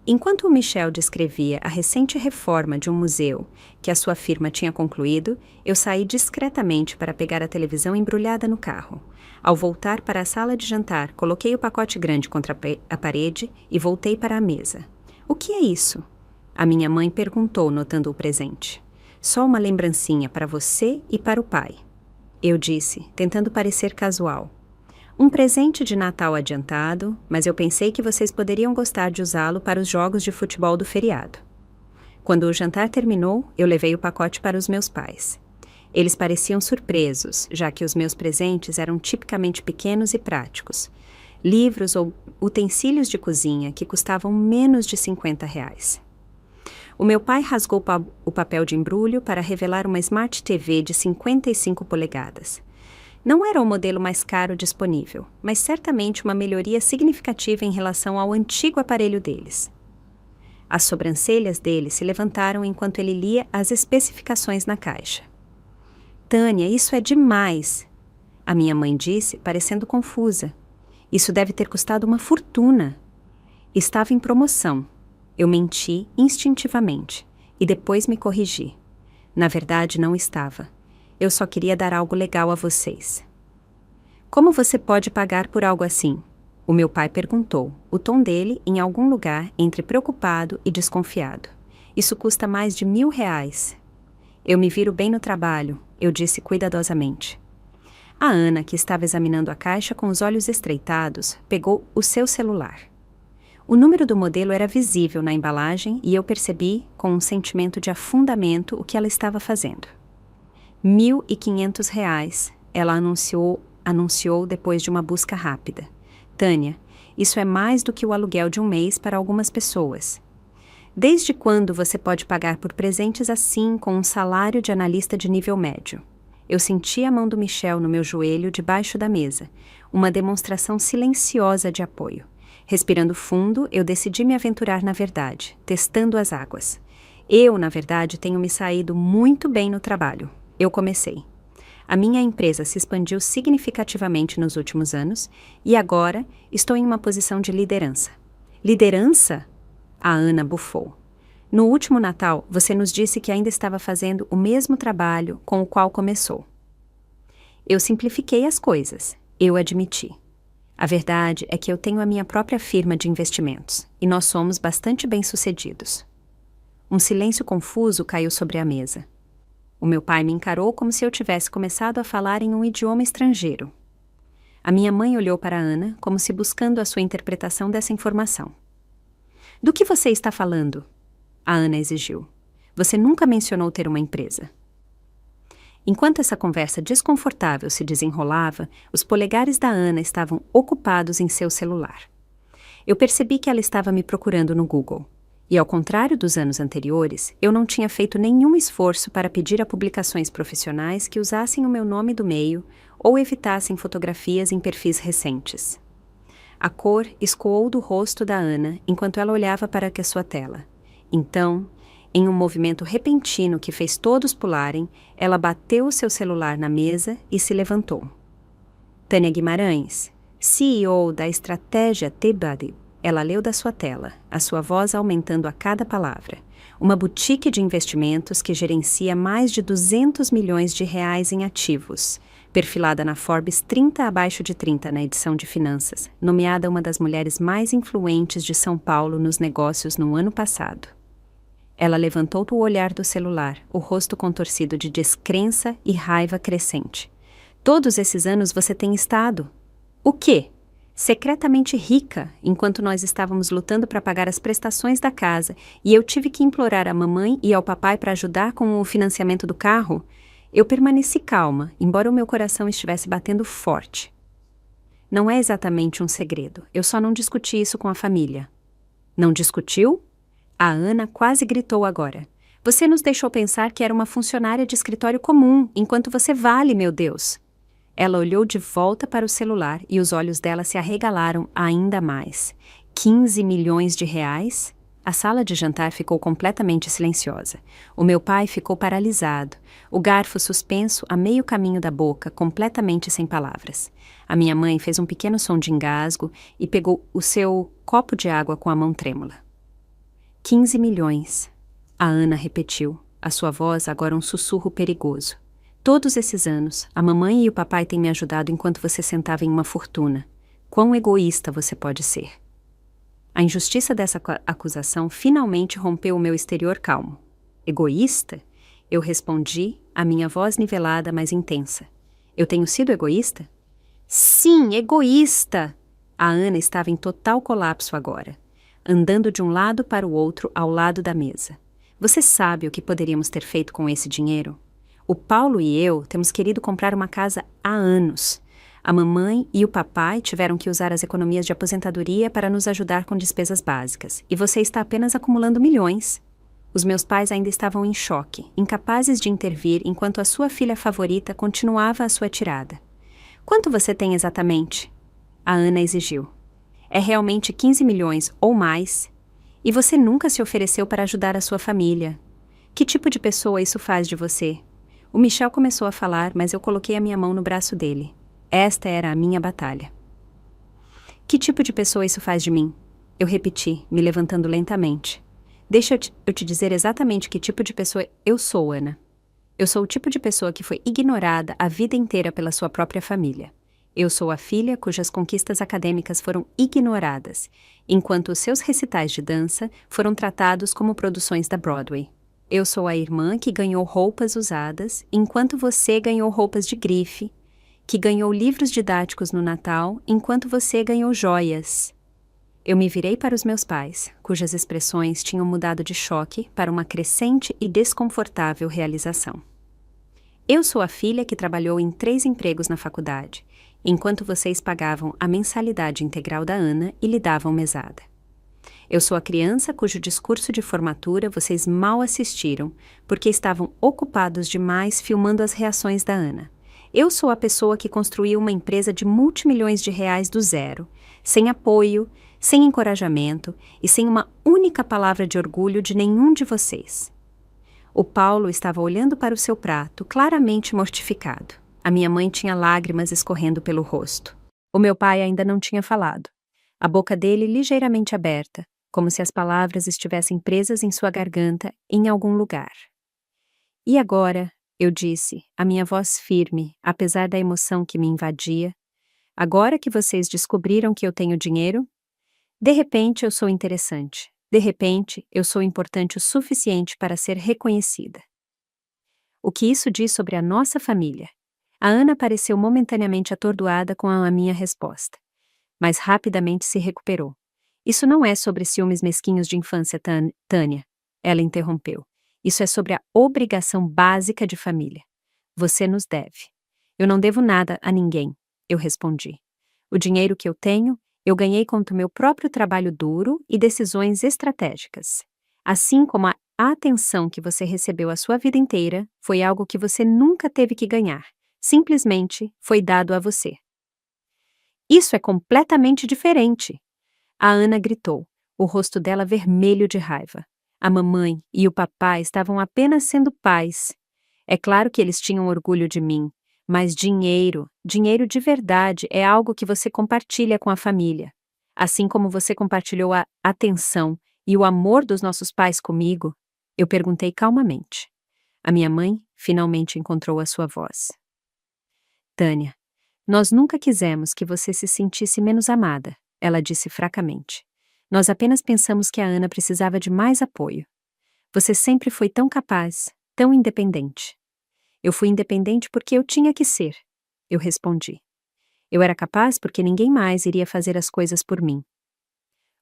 Enquanto o Michel descrevia a recente reforma de um museu que a sua firma tinha concluído, eu saí discretamente para pegar a televisão embrulhada no carro. Ao voltar para a sala de jantar, coloquei o pacote grande contra a parede e voltei para a mesa. O que é isso? A minha mãe perguntou, notando o presente. Só uma lembrancinha para você e para o pai. Eu disse, tentando parecer casual. Um presente de Natal adiantado, mas eu pensei que vocês poderiam gostar de usá-lo para os jogos de futebol do feriado. Quando o jantar terminou, eu levei o pacote para os meus pais. Eles pareciam surpresos, já que os meus presentes eram tipicamente pequenos e práticos. Livros ou utensílios de cozinha que custavam menos de R$50. O meu pai rasgou o papel de embrulho para revelar uma Smart TV de 55 polegadas. Não era o modelo mais caro disponível, mas certamente uma melhoria significativa em relação ao antigo aparelho deles. As sobrancelhas dele se levantaram enquanto ele lia as especificações na caixa. Tânia, isso é demais, a minha mãe disse, parecendo confusa. Isso deve ter custado uma fortuna. Estava em promoção. Eu menti instintivamente e depois me corrigi. Na verdade, não estava. eu só queria dar algo legal a vocês. Como você pode pagar por algo assim? O meu pai perguntou, o tom dele em algum lugar entre preocupado e desconfiado. Isso custa mais de R$1.000. Eu me viro bem no trabalho, eu disse cuidadosamente. A Ana, que estava examinando a caixa com os olhos estreitados, pegou o seu celular. O número do modelo era visível na embalagem e eu percebi, com um sentimento de afundamento, o que ela estava fazendo. R$1.500, ela anunciou depois de uma busca rápida. Tânia, isso é mais do que o aluguel de um mês para algumas pessoas. Desde quando você pode pagar por presentes assim com um salário de analista de nível médio? Eu senti a mão do Michel no meu joelho debaixo da mesa, uma demonstração silenciosa de apoio. Respirando fundo, eu decidi me aventurar na verdade, testando as águas. Eu, na verdade, tenho me saído muito bem no trabalho. Eu comecei. A minha empresa se expandiu significativamente nos últimos anos e agora estou em uma posição de liderança. Liderança? A Ana bufou. No último Natal, você nos disse que ainda estava fazendo o mesmo trabalho com o qual começou. Eu simplifiquei as coisas, eu admiti. A verdade é que eu tenho a minha própria firma de investimentos e nós somos bastante bem-sucedidos. Um silêncio confuso caiu sobre a mesa. O meu pai me encarou como se eu tivesse começado a falar em um idioma estrangeiro. A minha mãe olhou para Ana como se buscando a sua interpretação dessa informação. Do que você está falando? A Ana exigiu. Você nunca mencionou ter uma empresa. Enquanto essa conversa desconfortável se desenrolava, os polegares da Ana estavam ocupados em seu celular. Eu percebi que ela estava me procurando no Google. E, ao contrário dos anos anteriores, eu não tinha feito nenhum esforço para pedir a publicações profissionais que usassem o meu nome do meio ou evitassem fotografias em perfis recentes. A cor escoou do rosto da Ana enquanto ela olhava para a sua tela. Então, em um movimento repentino que fez todos pularem, ela bateu o seu celular na mesa e se levantou. Tânia Guimarães, CEO da Estratégia T-Buddy. Ela leu da sua tela, a sua voz aumentando a cada palavra. Uma boutique de investimentos que gerencia mais de R$200 milhões em ativos, perfilada na Forbes 30 abaixo de 30 na edição de finanças, nomeada uma das mulheres mais influentes de São Paulo nos negócios no ano passado. Ela levantou o olhar do celular, o rosto contorcido de descrença e raiva crescente. Todos esses anos você tem estado. O quê? Secretamente rica, enquanto nós estávamos lutando para pagar as prestações da casa e eu tive que implorar à mamãe e ao papai para ajudar com o financiamento do carro, eu permaneci calma, embora o meu coração estivesse batendo forte. Não é exatamente um segredo, eu só não discuti isso com a família. Não discutiu? A Ana quase gritou agora. Você nos deixou pensar que era uma funcionária de escritório comum, enquanto você vale, meu Deus. Ela olhou de volta para o celular e os olhos dela se arregalaram ainda mais. R$15 milhões? A sala de jantar ficou completamente silenciosa. O meu pai ficou paralisado, o garfo suspenso a meio caminho da boca, completamente sem palavras. A minha mãe fez um pequeno som de engasgo e pegou o seu copo de água com a mão trêmula. 15 milhões, a Ana repetiu, a sua voz agora um sussurro perigoso. Todos esses anos, a mamãe e o papai têm me ajudado enquanto você sentava em uma fortuna. Quão egoísta você pode ser. A injustiça dessa acusação finalmente rompeu o meu exterior calmo. Egoísta? Eu respondi, a minha voz nivelada, mas intensa. Eu tenho sido egoísta? Sim, egoísta! A Ana estava em total colapso agora, andando de um lado para o outro ao lado da mesa. Você sabe o que poderíamos ter feito com esse dinheiro? O Paulo e eu temos querido comprar uma casa há anos. A mamãe e o papai tiveram que usar as economias de aposentadoria para nos ajudar com despesas básicas, e você está apenas acumulando milhões. Os meus pais ainda estavam em choque, incapazes de intervir enquanto a sua filha favorita continuava a sua tirada. Quanto você tem exatamente? A Ana exigiu. É realmente 15 milhões ou mais? E você nunca se ofereceu para ajudar a sua família. Que tipo de pessoa isso faz de você? O Michel começou a falar, mas eu coloquei a minha mão no braço dele. Esta era a minha batalha. Que tipo de pessoa isso faz de mim? Eu repeti, me levantando lentamente. Deixa eu te dizer exatamente que tipo de pessoa eu sou, Ana. Eu sou o tipo de pessoa que foi ignorada a vida inteira pela sua própria família. Eu sou a filha cujas conquistas acadêmicas foram ignoradas, enquanto os seus recitais de dança foram tratados como produções da Broadway. Eu sou a irmã que ganhou roupas usadas, enquanto você ganhou roupas de grife, que ganhou livros didáticos no Natal, enquanto você ganhou joias. Eu me virei para os meus pais, cujas expressões tinham mudado de choque para uma crescente e desconfortável realização. Eu sou a filha que trabalhou em 3 empregos na faculdade, enquanto vocês pagavam a mensalidade integral da Ana e lhe davam mesada. Eu sou a criança cujo discurso de formatura vocês mal assistiram, porque estavam ocupados demais filmando as reações da Ana. Eu sou a pessoa que construiu uma empresa de multimilhões de reais do zero, sem apoio, sem encorajamento e sem uma única palavra de orgulho de nenhum de vocês. O Paulo estava olhando para o seu prato, claramente mortificado. A minha mãe tinha lágrimas escorrendo pelo rosto. O meu pai ainda não tinha falado. A boca dele ligeiramente aberta, como se as palavras estivessem presas em sua garganta em algum lugar. E agora, eu disse, a minha voz firme, apesar da emoção que me invadia, agora que vocês descobriram que eu tenho dinheiro, de repente eu sou interessante. De repente eu sou importante o suficiente para ser reconhecida. O que isso diz sobre a nossa família? A Ana pareceu momentaneamente atordoada com a minha resposta, mas rapidamente se recuperou. Isso não é sobre ciúmes mesquinhos de infância, Tânia. Ela interrompeu. Isso é sobre a obrigação básica de família. Você nos deve. Eu não devo nada a ninguém, eu respondi. O dinheiro que eu tenho, eu ganhei com o meu próprio trabalho duro e decisões estratégicas. Assim como a atenção que você recebeu a sua vida inteira foi algo que você nunca teve que ganhar. Simplesmente foi dado a você. Isso é completamente diferente. A Ana gritou, o rosto dela vermelho de raiva. A mamãe e o papai estavam apenas sendo pais. É claro que eles tinham orgulho de mim, mas dinheiro de verdade é algo que você compartilha com a família. Assim como você compartilhou a atenção e o amor dos nossos pais comigo, eu perguntei calmamente. A minha mãe finalmente encontrou a sua voz. Tânia, nós nunca quisemos que você se sentisse menos amada, ela disse fracamente. Nós apenas pensamos que a Ana precisava de mais apoio. Você sempre foi tão capaz, tão independente. Eu fui independente porque eu tinha que ser, eu respondi. Eu era capaz porque ninguém mais iria fazer as coisas por mim.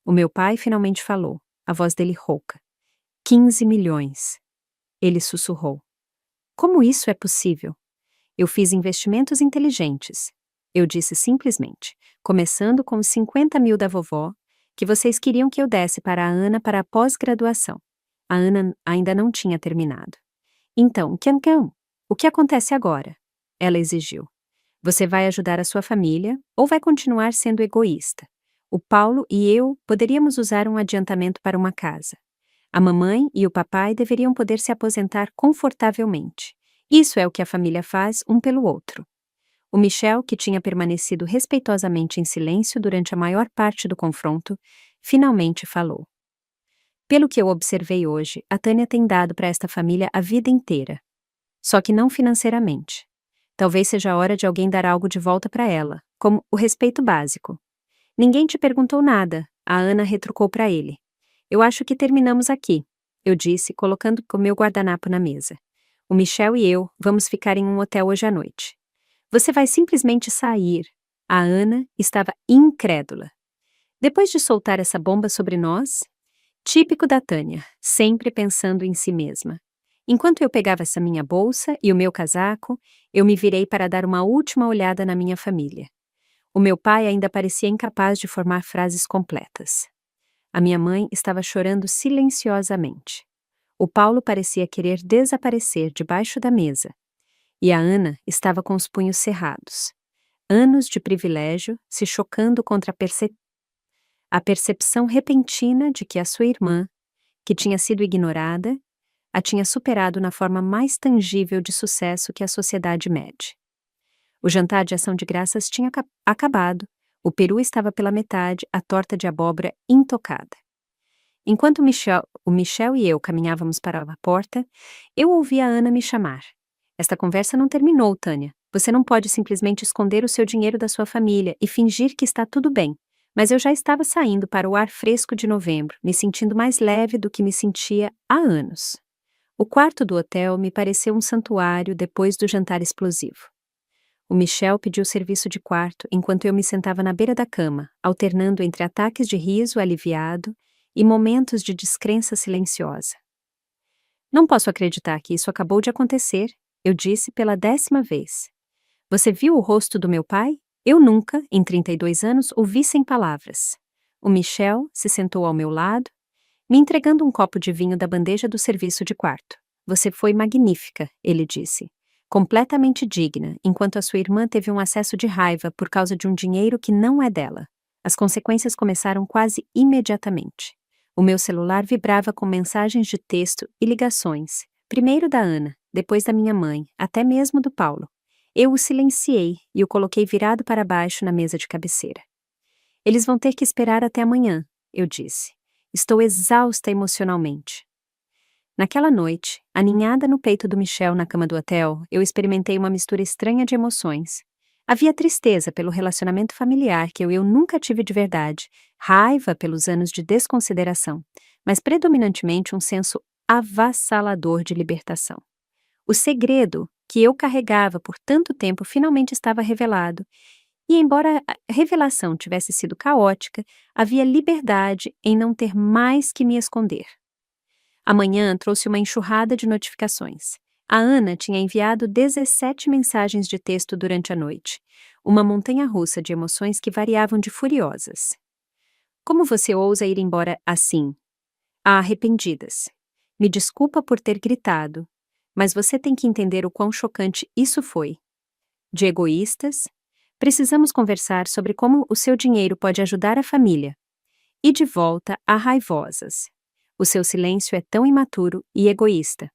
O meu pai finalmente falou, a voz dele rouca. 15 milhões. Ele sussurrou. Como isso é possível? Eu fiz investimentos inteligentes. Eu disse simplesmente, começando com os 50 mil da vovó, que vocês queriam que eu desse para a Ana para a pós-graduação. A Ana ainda não tinha terminado. Então, o que acontece agora? Ela exigiu. Você vai ajudar a sua família ou vai continuar sendo egoísta? O Paulo e eu poderíamos usar um adiantamento para uma casa. A mamãe e o papai deveriam poder se aposentar confortavelmente. Isso é o que a família faz um pelo outro. O Michel, que tinha permanecido respeitosamente em silêncio durante a maior parte do confronto, finalmente falou. Pelo que eu observei hoje, a Tânia tem dado para esta família a vida inteira. Só que não financeiramente. Talvez seja a hora de alguém dar algo de volta para ela, como o respeito básico. Ninguém te perguntou nada, a Ana retrucou para ele. Eu acho que terminamos aqui, eu disse, colocando o meu guardanapo na mesa. O Michel e eu vamos ficar em um hotel hoje à noite. Você vai simplesmente sair. A Ana estava incrédula. Depois de soltar essa bomba sobre nós, típico da Tânia, sempre pensando em si mesma. Enquanto eu pegava essa minha bolsa e o meu casaco, eu me virei para dar uma última olhada na minha família. O meu pai ainda parecia incapaz de formar frases completas. A minha mãe estava chorando silenciosamente. O Paulo parecia querer desaparecer debaixo da mesa. E a Ana estava com os punhos cerrados. Anos de privilégio se chocando contra a percepção repentina de que a sua irmã, que tinha sido ignorada, a tinha superado na forma mais tangível de sucesso que a sociedade mede. O jantar de ação de graças tinha acabado, o peru estava pela metade, a torta de abóbora intocada. Enquanto o Michel e eu caminhávamos para a porta, eu ouvi a Ana me chamar. Esta conversa não terminou, Tânia. Você não pode simplesmente esconder o seu dinheiro da sua família e fingir que está tudo bem. Mas eu já estava saindo para o ar fresco de novembro, me sentindo mais leve do que me sentia há anos. O quarto do hotel me pareceu um santuário depois do jantar explosivo. O Michel pediu serviço de quarto enquanto eu me sentava na beira da cama, alternando entre ataques de riso aliviado e momentos de descrença silenciosa. Não posso acreditar que isso acabou de acontecer, eu disse pela 10ª vez. Você viu o rosto do meu pai? Eu nunca, em 32 anos, o vi sem palavras. O Michel se sentou ao meu lado, me entregando um copo de vinho da bandeja do serviço de quarto. Você foi magnífica, ele disse. Completamente digna, enquanto a sua irmã teve um acesso de raiva por causa de um dinheiro que não é dela. As consequências começaram quase imediatamente. O meu celular vibrava com mensagens de texto e ligações, primeiro da Ana, depois da minha mãe, até mesmo do Paulo. Eu o silenciei e o coloquei virado para baixo na mesa de cabeceira. Eles vão ter que esperar até amanhã, eu disse. Estou exausta emocionalmente. Naquela noite, aninhada no peito do Michel na cama do hotel, eu experimentei uma mistura estranha de emoções. Havia tristeza pelo relacionamento familiar que eu nunca tive de verdade, raiva pelos anos de desconsideração, mas predominantemente um senso avassalador de libertação. O segredo que eu carregava por tanto tempo finalmente estava revelado, e embora a revelação tivesse sido caótica, havia liberdade em não ter mais que me esconder. Amanhã trouxe uma enxurrada de notificações. A Ana tinha enviado 17 mensagens de texto durante a noite, uma montanha-russa de emoções que variavam de furiosas. Como você ousa ir embora assim? Arrependidas. Me desculpa por ter gritado, mas você tem que entender o quão chocante isso foi. De egoístas, precisamos conversar sobre como o seu dinheiro pode ajudar a família. E de volta a raivosas. O seu silêncio é tão imaturo e egoísta.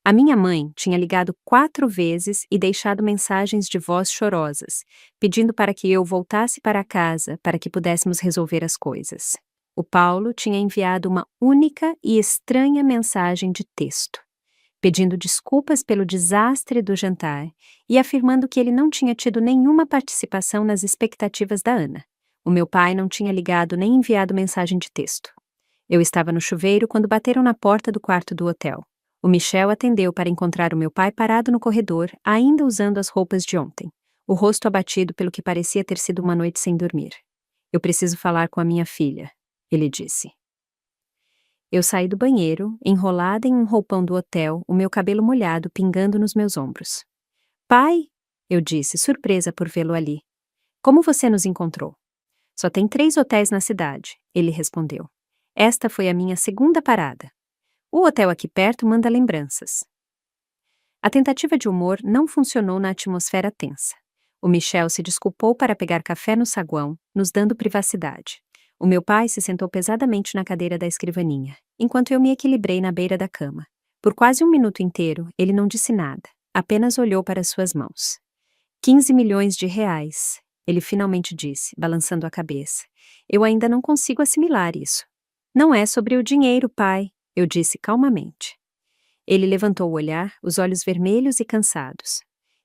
A minha mãe tinha ligado 4 vezes e deixado mensagens de voz chorosas, pedindo para que eu voltasse para casa para que pudéssemos resolver as coisas. O Paulo tinha enviado uma única e estranha mensagem de texto, pedindo desculpas pelo desastre do jantar e afirmando que ele não tinha tido nenhuma participação nas expectativas da Ana. O meu pai não tinha ligado nem enviado mensagem de texto. Eu estava no chuveiro quando bateram na porta do quarto do hotel. O Michel atendeu para encontrar o meu pai parado no corredor, ainda usando as roupas de ontem, o rosto abatido pelo que parecia ter sido uma noite sem dormir. Eu preciso falar com a minha filha, ele disse. Eu saí do banheiro, enrolada em um roupão do hotel, o meu cabelo molhado pingando nos meus ombros. Pai, eu disse, surpresa por vê-lo ali. Como você nos encontrou? Só tem 3 hotéis na cidade, ele respondeu. Esta foi a minha segunda parada. O hotel aqui perto manda lembranças. A tentativa de humor não funcionou na atmosfera tensa. O Michel se desculpou para pegar café no saguão, nos dando privacidade. O meu pai se sentou pesadamente na cadeira da escrivaninha, enquanto eu me equilibrei na beira da cama. Por quase 1 minuto inteiro, ele não disse nada, apenas olhou para suas mãos. 15 milhões de reais, ele finalmente disse, balançando a cabeça. Eu ainda não consigo assimilar isso. Não é sobre o dinheiro, pai, eu disse calmamente. Ele levantou o olhar, os olhos vermelhos e cansados.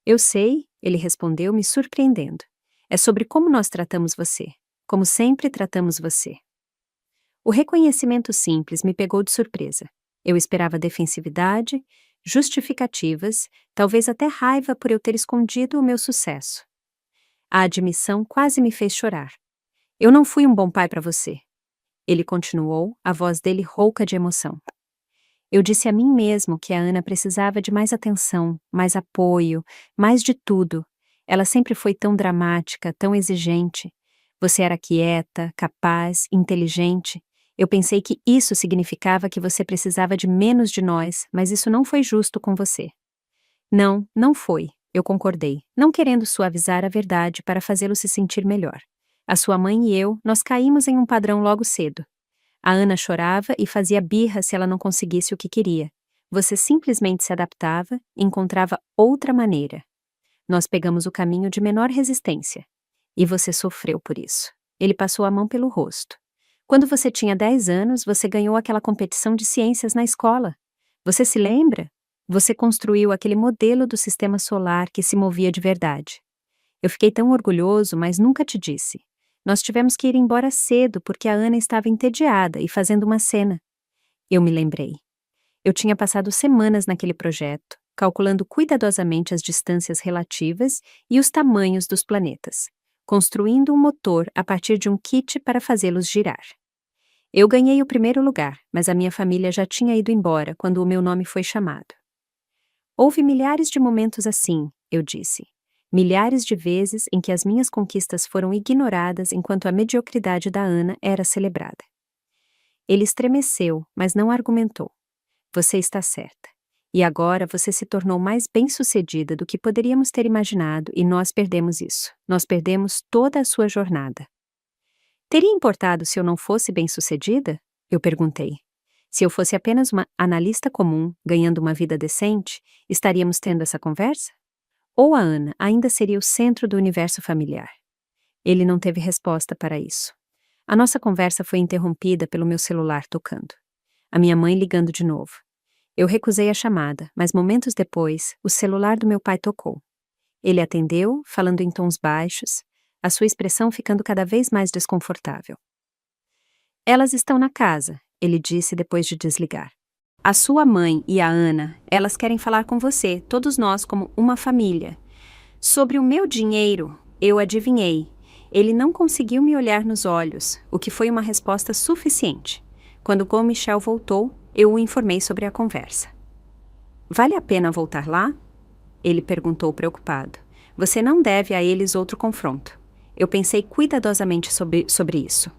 Eu sei, ele respondeu, me surpreendendo. É sobre como nós tratamos você, como sempre tratamos você. O reconhecimento simples me pegou de surpresa. Eu esperava defensividade, justificativas, talvez até raiva por eu ter escondido o meu sucesso. A admissão quase me fez chorar. Eu não fui um bom pai para você. Ele continuou, a voz dele rouca de emoção. Eu disse a mim mesmo que a Ana precisava de mais atenção, mais apoio, mais de tudo. Ela sempre foi tão dramática, tão exigente. Você era quieta, capaz, inteligente. Eu pensei que isso significava que você precisava de menos de nós, mas isso não foi justo com você. Não, não foi, eu concordei, não querendo suavizar a verdade para fazê-lo se sentir melhor. A sua mãe e eu, nós caímos em um padrão logo cedo. A Ana chorava e fazia birra se ela não conseguisse o que queria. Você simplesmente se adaptava e encontrava outra maneira. Nós pegamos o caminho de menor resistência. E você sofreu por isso. Ele passou a mão pelo rosto. Quando você tinha 10 anos, você ganhou aquela competição de ciências na escola. Você se lembra? Você construiu aquele modelo do sistema solar que se movia de verdade. Eu fiquei tão orgulhoso, mas nunca te disse. Nós tivemos que ir embora cedo porque a Ana estava entediada e fazendo uma cena. Eu me lembrei. Eu tinha passado semanas naquele projeto, calculando cuidadosamente as distâncias relativas e os tamanhos dos planetas, construindo um motor a partir de um kit para fazê-los girar. Eu ganhei o primeiro lugar, mas a minha família já tinha ido embora quando o meu nome foi chamado. Houve milhares de momentos assim, eu disse. Milhares de vezes em que as minhas conquistas foram ignoradas enquanto a mediocridade da Ana era celebrada. Ele estremeceu, mas não argumentou. Você está certa. E agora você se tornou mais bem-sucedida do que poderíamos ter imaginado e nós perdemos isso. Nós perdemos toda a sua jornada. Teria importado se eu não fosse bem-sucedida? Eu perguntei. Se eu fosse apenas uma analista comum, ganhando uma vida decente, estaríamos tendo essa conversa? Ou a Ana ainda seria o centro do universo familiar? Ele não teve resposta para isso. A nossa conversa foi interrompida pelo meu celular tocando. A minha mãe ligando de novo. Eu recusei a chamada, mas momentos depois, o celular do meu pai tocou. Ele atendeu, falando em tons baixos, a sua expressão ficando cada vez mais desconfortável. Elas estão na casa, ele disse depois de desligar. A sua mãe e a Ana, elas querem falar com você, todos nós como uma família. Sobre o meu dinheiro, eu adivinhei. Ele não conseguiu me olhar nos olhos, o que foi uma resposta suficiente. Quando Gom Michel voltou, eu o informei sobre a conversa. Vale a pena voltar lá? Ele perguntou preocupado. Você não deve a eles outro confronto. Eu pensei cuidadosamente sobre isso.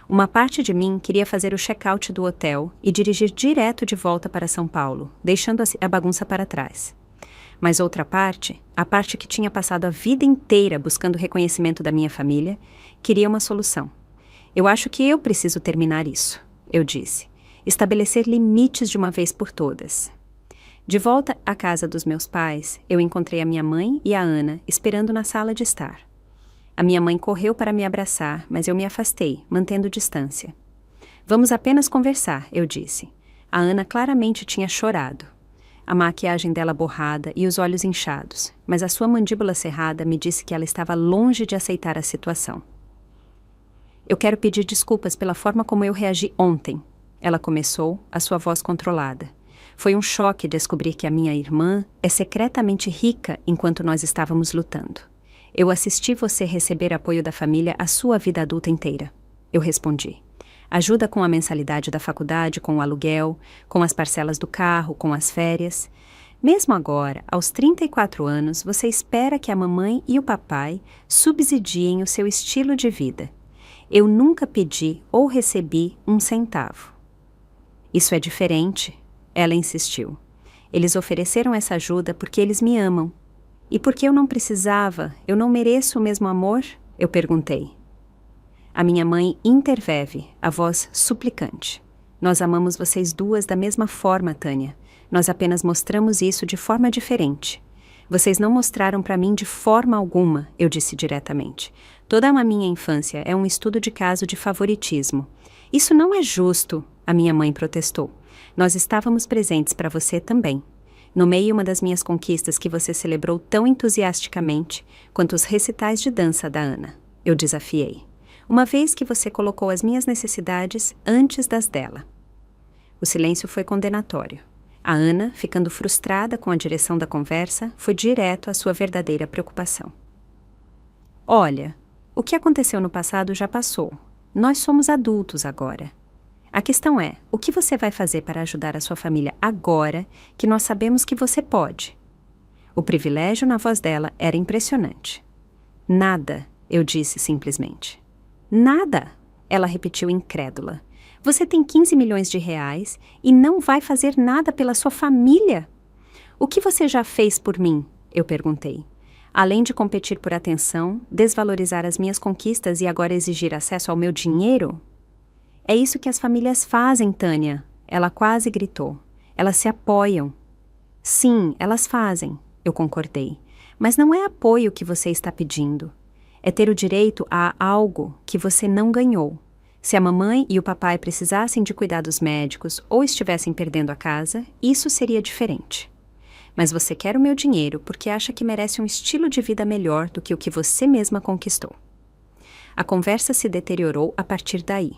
Uma parte de mim queria fazer o check-out do hotel e dirigir direto de volta para São Paulo, deixando a bagunça para trás. Mas outra parte, a parte que tinha passado a vida inteira buscando o reconhecimento da minha família, queria uma solução. Eu acho que eu preciso terminar isso, eu disse. Estabelecer limites de uma vez por todas. De volta à casa dos meus pais, eu encontrei a minha mãe e a Ana esperando na sala de estar. A minha mãe correu para me abraçar, mas eu me afastei, mantendo distância. Vamos apenas conversar, eu disse. A Ana claramente tinha chorado. A maquiagem dela borrada e os olhos inchados, mas a sua mandíbula cerrada me disse que ela estava longe de aceitar a situação. Eu quero pedir desculpas pela forma como eu reagi ontem. Ela começou, a sua voz controlada. Foi um choque descobrir que a minha irmã é secretamente rica enquanto nós estávamos lutando. Eu assisti você receber apoio da família a sua vida adulta inteira. Eu respondi. Ajuda com a mensalidade da faculdade, com o aluguel, com as parcelas do carro, com as férias. Mesmo agora, aos 34 anos, você espera que a mamãe e o papai subsidiem o seu estilo de vida. Eu nunca pedi ou recebi um centavo. Isso é diferente, ela insistiu. Eles ofereceram essa ajuda porque eles me amam. E porque eu não precisava, eu não mereço o mesmo amor? Eu perguntei. A minha mãe interveve, a voz suplicante. Nós amamos vocês duas da mesma forma, Tânia. Nós apenas mostramos isso de forma diferente. Vocês não mostraram para mim de forma alguma, eu disse diretamente. Toda a minha infância é um estudo de caso de favoritismo. Isso não é justo, a minha mãe protestou. Nós estávamos presentes para você também. Nomeie uma das minhas conquistas que você celebrou tão entusiasticamente quanto os recitais de dança da Ana. Eu desafiei. Uma vez que você colocou as minhas necessidades antes das dela. O silêncio foi condenatório. A Ana, ficando frustrada com a direção da conversa, foi direto à sua verdadeira preocupação. Olha, o que aconteceu no passado já passou. Nós somos adultos agora. A questão é, o que você vai fazer para ajudar a sua família agora que nós sabemos que você pode? O privilégio na voz dela era impressionante. Nada, eu disse simplesmente. Nada, ela repetiu incrédula. Você tem 15 milhões de reais e não vai fazer nada pela sua família? O que você já fez por mim? Eu perguntei. Além de competir por atenção, desvalorizar as minhas conquistas e agora exigir acesso ao meu dinheiro? É isso que as famílias fazem, Tânia. Ela quase gritou. Elas se apoiam. Sim, elas fazem, eu concordei. Mas não é apoio que você está pedindo. É ter o direito a algo que você não ganhou. Se a mamãe e o papai precisassem de cuidados médicos ou estivessem perdendo a casa, isso seria diferente. Mas você quer o meu dinheiro porque acha que merece um estilo de vida melhor do que o que você mesma conquistou. A conversa se deteriorou a partir daí.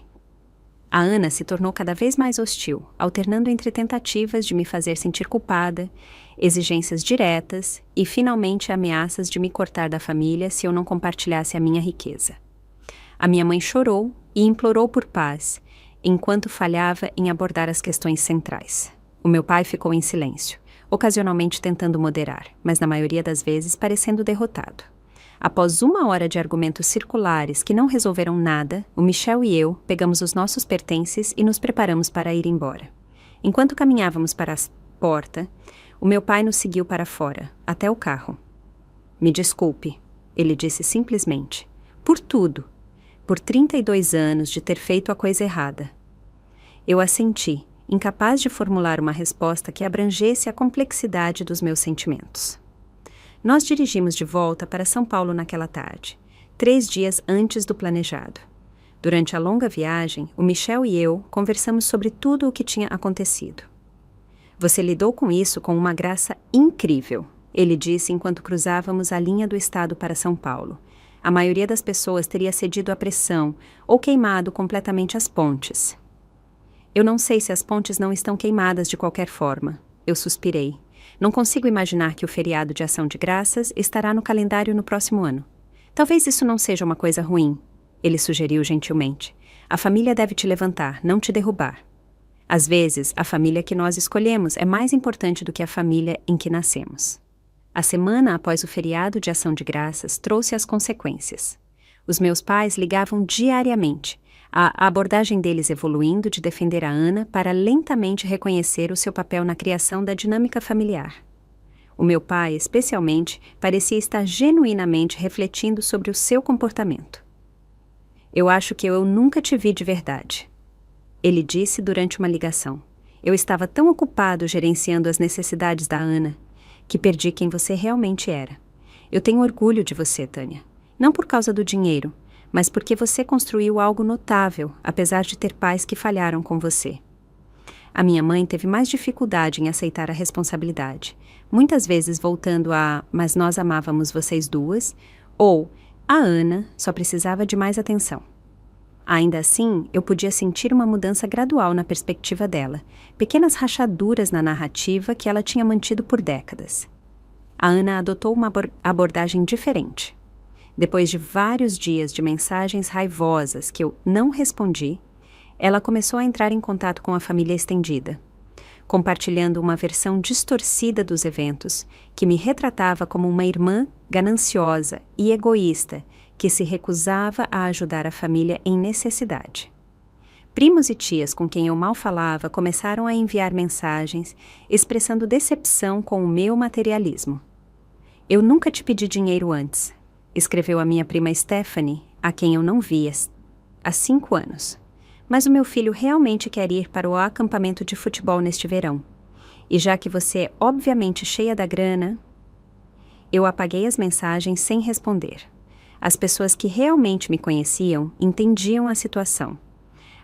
A Ana se tornou cada vez mais hostil, alternando entre tentativas de me fazer sentir culpada, exigências diretas e, finalmente, ameaças de me cortar da família se eu não compartilhasse a minha riqueza. A minha mãe chorou e implorou por paz, enquanto falhava em abordar as questões centrais. O meu pai ficou em silêncio, ocasionalmente tentando moderar, mas na maioria das vezes parecendo derrotado. Após 1 hora de argumentos circulares que não resolveram nada, o Michel e eu pegamos os nossos pertences e nos preparamos para ir embora. Enquanto caminhávamos para a porta, o meu pai nos seguiu para fora, até o carro. Me desculpe, ele disse simplesmente, por tudo, por 32 anos de ter feito a coisa errada. Eu assenti, incapaz de formular uma resposta que abrangesse a complexidade dos meus sentimentos. Nós dirigimos de volta para São Paulo naquela tarde, 3 dias antes do planejado. Durante a longa viagem, o Michel e eu conversamos sobre tudo o que tinha acontecido. Você lidou com isso com uma graça incrível, ele disse enquanto cruzávamos a linha do estado para São Paulo. A maioria das pessoas teria cedido à pressão ou queimado completamente as pontes. Eu não sei se as pontes não estão queimadas de qualquer forma. Eu suspirei. Não consigo imaginar que o feriado de Ação de Graças estará no calendário no próximo ano. Talvez isso não seja uma coisa ruim, ele sugeriu gentilmente. A família deve te levantar, não te derrubar. Às vezes, a família que nós escolhemos é mais importante do que a família em que nascemos. A semana após o feriado de Ação de Graças trouxe as consequências. Os meus pais ligavam diariamente, a abordagem deles evoluindo de defender a Ana para lentamente reconhecer o seu papel na criação da dinâmica familiar. O meu pai, especialmente, parecia estar genuinamente refletindo sobre o seu comportamento. Eu acho que eu nunca te vi de verdade, ele disse durante uma ligação. Eu estava tão ocupado gerenciando as necessidades da Ana, que perdi quem você realmente era. Eu tenho orgulho de você, Tânia. Não por causa do dinheiro, mas porque você construiu algo notável, apesar de ter pais que falharam com você. A minha mãe teve mais dificuldade em aceitar a responsabilidade, muitas vezes voltando a "mas nós amávamos vocês duas", ou "a Ana só precisava de mais atenção". Ainda assim, eu podia sentir uma mudança gradual na perspectiva dela, pequenas rachaduras na narrativa que ela tinha mantido por décadas. A Ana adotou uma abordagem diferente. Depois de vários dias de mensagens raivosas que eu não respondi, ela começou a entrar em contato com a família estendida, compartilhando uma versão distorcida dos eventos que me retratava como uma irmã gananciosa e egoísta que se recusava a ajudar a família em necessidade. Primos e tias com quem eu mal falava começaram a enviar mensagens expressando decepção com o meu materialismo. Eu nunca te pedi dinheiro antes, escreveu a minha prima Stephanie, a quem eu não via há 5 anos. Mas o meu filho realmente quer ir para o acampamento de futebol neste verão. E já que você é obviamente cheia da grana... Eu apaguei as mensagens sem responder. As pessoas que realmente me conheciam entendiam a situação.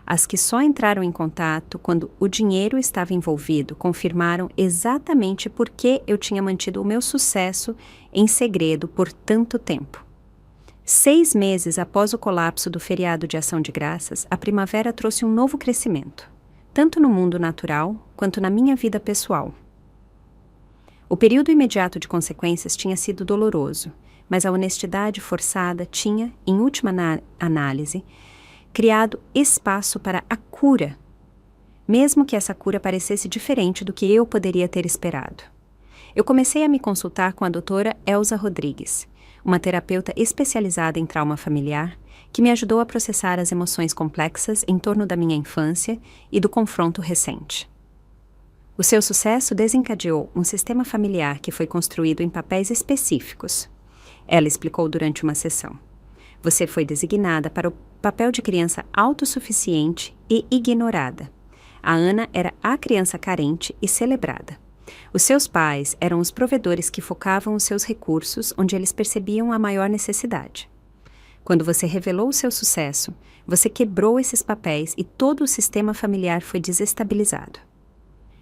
As que só entraram em contato quando o dinheiro estava envolvido confirmaram exatamente por que eu tinha mantido o meu sucesso em segredo por tanto tempo. 6 meses após o colapso do feriado de Ação de Graças, a primavera trouxe um novo crescimento, tanto no mundo natural quanto na minha vida pessoal. O período imediato de consequências tinha sido doloroso, mas a honestidade forçada tinha, em última análise, criado espaço para a cura, mesmo que essa cura parecesse diferente do que eu poderia ter esperado. Eu comecei a me consultar com a doutora Elza Rodrigues, uma terapeuta especializada em trauma familiar, que me ajudou a processar as emoções complexas em torno da minha infância e do confronto recente. O seu sucesso desencadeou um sistema familiar que foi construído em papéis específicos. Ela explicou durante uma sessão. Você foi designada para o papel de criança autossuficiente e ignorada. A Ana era a criança carente e celebrada. Os seus pais eram os provedores que focavam os seus recursos onde eles percebiam a maior necessidade. Quando você revelou o seu sucesso, você quebrou esses papéis e todo o sistema familiar foi desestabilizado.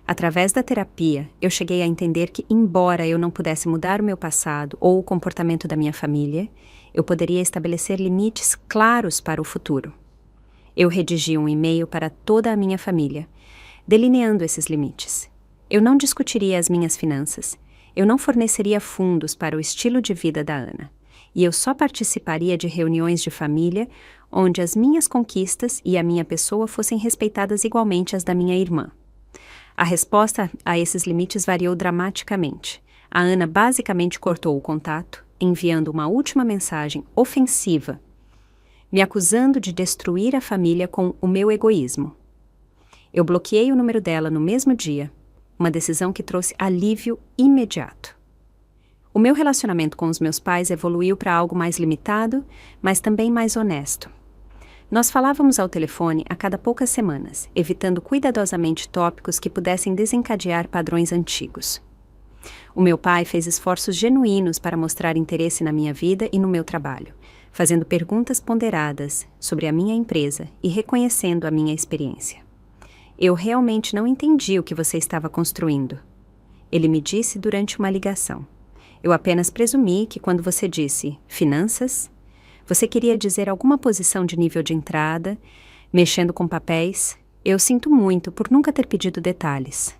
Através da terapia, eu cheguei a entender que, embora eu não pudesse mudar o meu passado ou o comportamento da minha família, eu poderia estabelecer limites claros para o futuro. Eu redigi um e-mail para toda a minha família, delineando esses limites. Eu não discutiria as minhas finanças, eu não forneceria fundos para o estilo de vida da Ana, e eu só participaria de reuniões de família onde as minhas conquistas e a minha pessoa fossem respeitadas igualmente às da minha irmã. A resposta a esses limites variou dramaticamente. A Ana basicamente cortou o contato, enviando uma última mensagem ofensiva, me acusando de destruir a família com o meu egoísmo. Eu bloqueei o número dela no mesmo dia, uma decisão que trouxe alívio imediato. O meu relacionamento com os meus pais evoluiu para algo mais limitado, mas também mais honesto. Nós falávamos ao telefone a cada poucas semanas, evitando cuidadosamente tópicos que pudessem desencadear padrões antigos. O meu pai fez esforços genuínos para mostrar interesse na minha vida e no meu trabalho, fazendo perguntas ponderadas sobre a minha empresa e reconhecendo a minha experiência. Eu realmente não entendi o que você estava construindo. Ele me disse durante uma ligação. Eu apenas presumi que quando você disse finanças, você queria dizer alguma posição de nível de entrada, mexendo com papéis. Eu sinto muito por nunca ter pedido detalhes.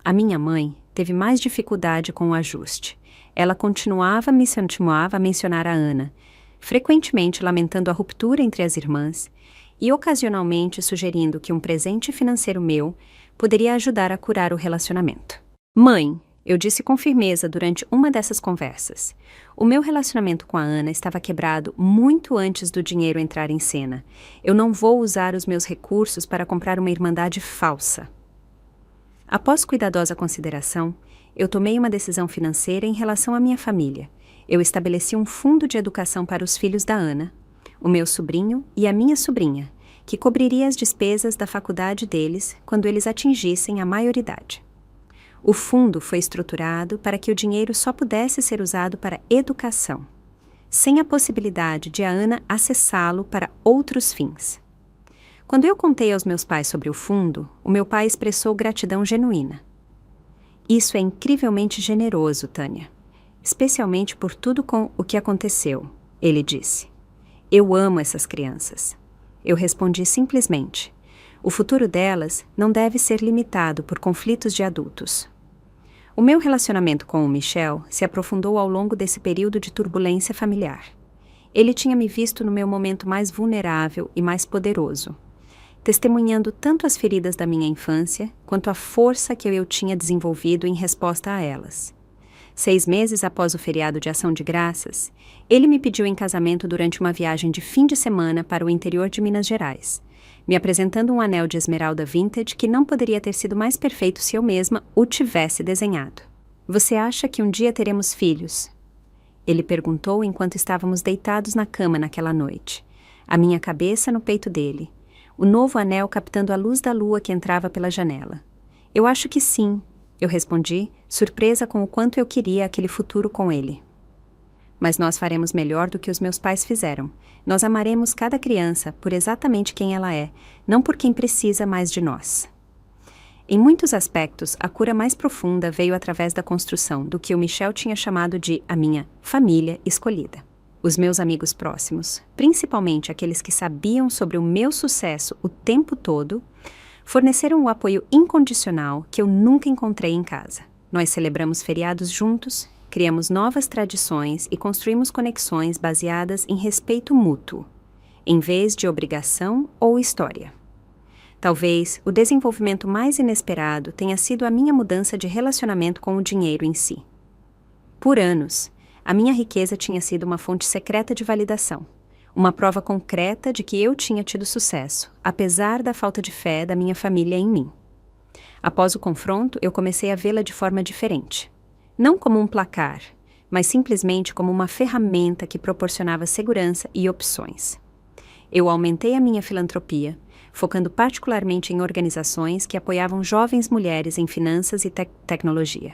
A minha mãe teve mais dificuldade com o ajuste. Ela continuava a mencionar a Ana, frequentemente lamentando a ruptura entre as irmãs e ocasionalmente sugerindo que um presente financeiro meu poderia ajudar a curar o relacionamento. Mãe, eu disse com firmeza durante uma dessas conversas. O meu relacionamento com a Ana estava quebrado muito antes do dinheiro entrar em cena. Eu não vou usar os meus recursos para comprar uma irmandade falsa. Após cuidadosa consideração, eu tomei uma decisão financeira em relação à minha família. Eu estabeleci um fundo de educação para os filhos da Ana, o meu sobrinho e a minha sobrinha, que cobriria as despesas da faculdade deles quando eles atingissem a maioridade. O fundo foi estruturado para que o dinheiro só pudesse ser usado para educação, sem a possibilidade de a Ana acessá-lo para outros fins. Quando eu contei aos meus pais sobre o fundo, o meu pai expressou gratidão genuína. Isso é incrivelmente generoso, Tânia, especialmente por tudo com o que aconteceu, ele disse. Eu amo essas crianças. Eu respondi simplesmente. O futuro delas não deve ser limitado por conflitos de adultos. O meu relacionamento com o Michel se aprofundou ao longo desse período de turbulência familiar. Ele tinha me visto no meu momento mais vulnerável e mais poderoso, testemunhando tanto as feridas da minha infância quanto a força que eu tinha desenvolvido em resposta a elas. 6 meses após o feriado de Ação de Graças, ele me pediu em casamento durante uma viagem de fim de semana para o interior de Minas Gerais, me apresentando um anel de esmeralda vintage que não poderia ter sido mais perfeito se eu mesma o tivesse desenhado. Você acha que um dia teremos filhos? Ele perguntou enquanto estávamos deitados na cama naquela noite, a minha cabeça no peito dele, o novo anel captando a luz da lua que entrava pela janela. Eu acho que sim, eu respondi, surpresa com o quanto eu queria aquele futuro com ele. Mas nós faremos melhor do que os meus pais fizeram. Nós amaremos cada criança por exatamente quem ela é, não por quem precisa mais de nós. Em muitos aspectos, a cura mais profunda veio através da construção do que o Michel tinha chamado de a minha família escolhida. Os meus amigos próximos, principalmente aqueles que sabiam sobre o meu sucesso o tempo todo, forneceram o apoio incondicional que eu nunca encontrei em casa. Nós celebramos feriados juntos, criamos novas tradições e construímos conexões baseadas em respeito mútuo, em vez de obrigação ou história. Talvez o desenvolvimento mais inesperado tenha sido a minha mudança de relacionamento com o dinheiro em si. Por anos, a minha riqueza tinha sido uma fonte secreta de validação, uma prova concreta de que eu tinha tido sucesso, apesar da falta de fé da minha família em mim. Após o confronto, eu comecei a vê-la de forma diferente. Não como um placar, mas simplesmente como uma ferramenta que proporcionava segurança e opções. Eu aumentei a minha filantropia, focando particularmente em organizações que apoiavam jovens mulheres em finanças e tecnologia.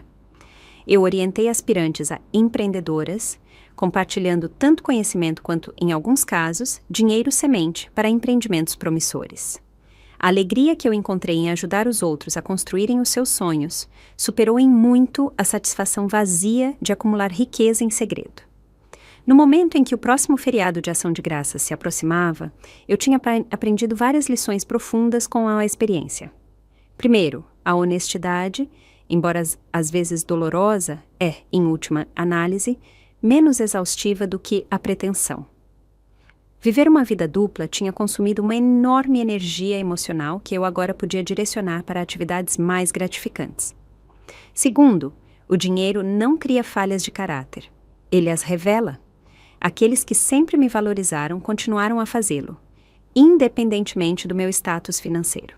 Eu orientei aspirantes a empreendedoras, compartilhando tanto conhecimento quanto, em alguns casos, dinheiro semente para empreendimentos promissores. A alegria que eu encontrei em ajudar os outros a construírem os seus sonhos superou em muito a satisfação vazia de acumular riqueza em segredo. No momento em que o próximo feriado de Ação de Graças se aproximava, eu tinha aprendido várias lições profundas com a experiência. Primeiro, a honestidade, embora às vezes dolorosa, é, em última análise, menos exaustiva do que a pretensão. Viver uma vida dupla tinha consumido uma enorme energia emocional que eu agora podia direcionar para atividades mais gratificantes. Segundo, o dinheiro não cria falhas de caráter. Ele as revela. Aqueles que sempre me valorizaram continuaram a fazê-lo, independentemente do meu status financeiro.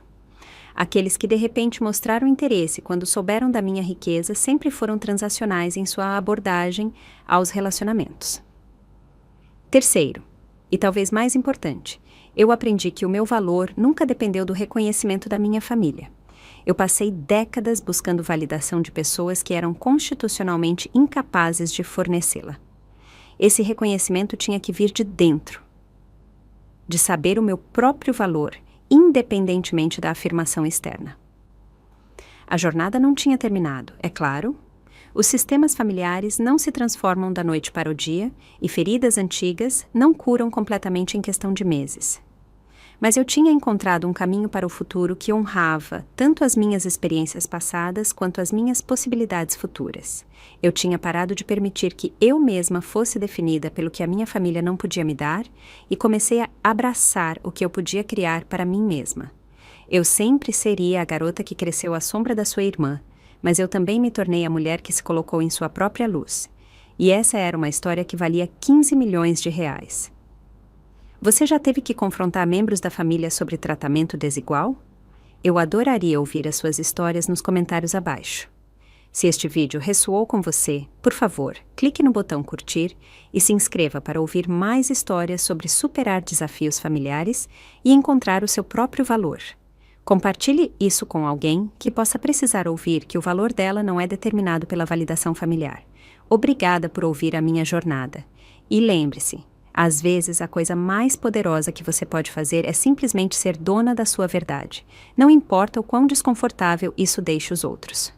Aqueles que de repente mostraram interesse quando souberam da minha riqueza sempre foram transacionais em sua abordagem aos relacionamentos. Terceiro, e talvez mais importante, eu aprendi que o meu valor nunca dependeu do reconhecimento da minha família. Eu passei décadas buscando validação de pessoas que eram constitucionalmente incapazes de fornecê-la. Esse reconhecimento tinha que vir de dentro, de saber o meu próprio valor, independentemente da afirmação externa. A jornada não tinha terminado, é claro. Os sistemas familiares não se transformam da noite para o dia e feridas antigas não curam completamente em questão de meses. Mas eu tinha encontrado um caminho para o futuro que honrava tanto as minhas experiências passadas quanto as minhas possibilidades futuras. Eu tinha parado de permitir que eu mesma fosse definida pelo que a minha família não podia me dar e comecei a abraçar o que eu podia criar para mim mesma. Eu sempre seria a garota que cresceu à sombra da sua irmã, mas eu também me tornei a mulher que se colocou em sua própria luz. E essa era uma história que valia 15 milhões de reais. Você já teve que confrontar membros da família sobre tratamento desigual? Eu adoraria ouvir as suas histórias nos comentários abaixo. Se este vídeo ressoou com você, por favor, clique no botão curtir e se inscreva para ouvir mais histórias sobre superar desafios familiares e encontrar o seu próprio valor. Compartilhe isso com alguém que possa precisar ouvir que o valor dela não é determinado pela validação familiar. Obrigada por ouvir a minha jornada. E lembre-se, às vezes a coisa mais poderosa que você pode fazer é simplesmente ser dona da sua verdade. Não importa o quão desconfortável isso deixe os outros.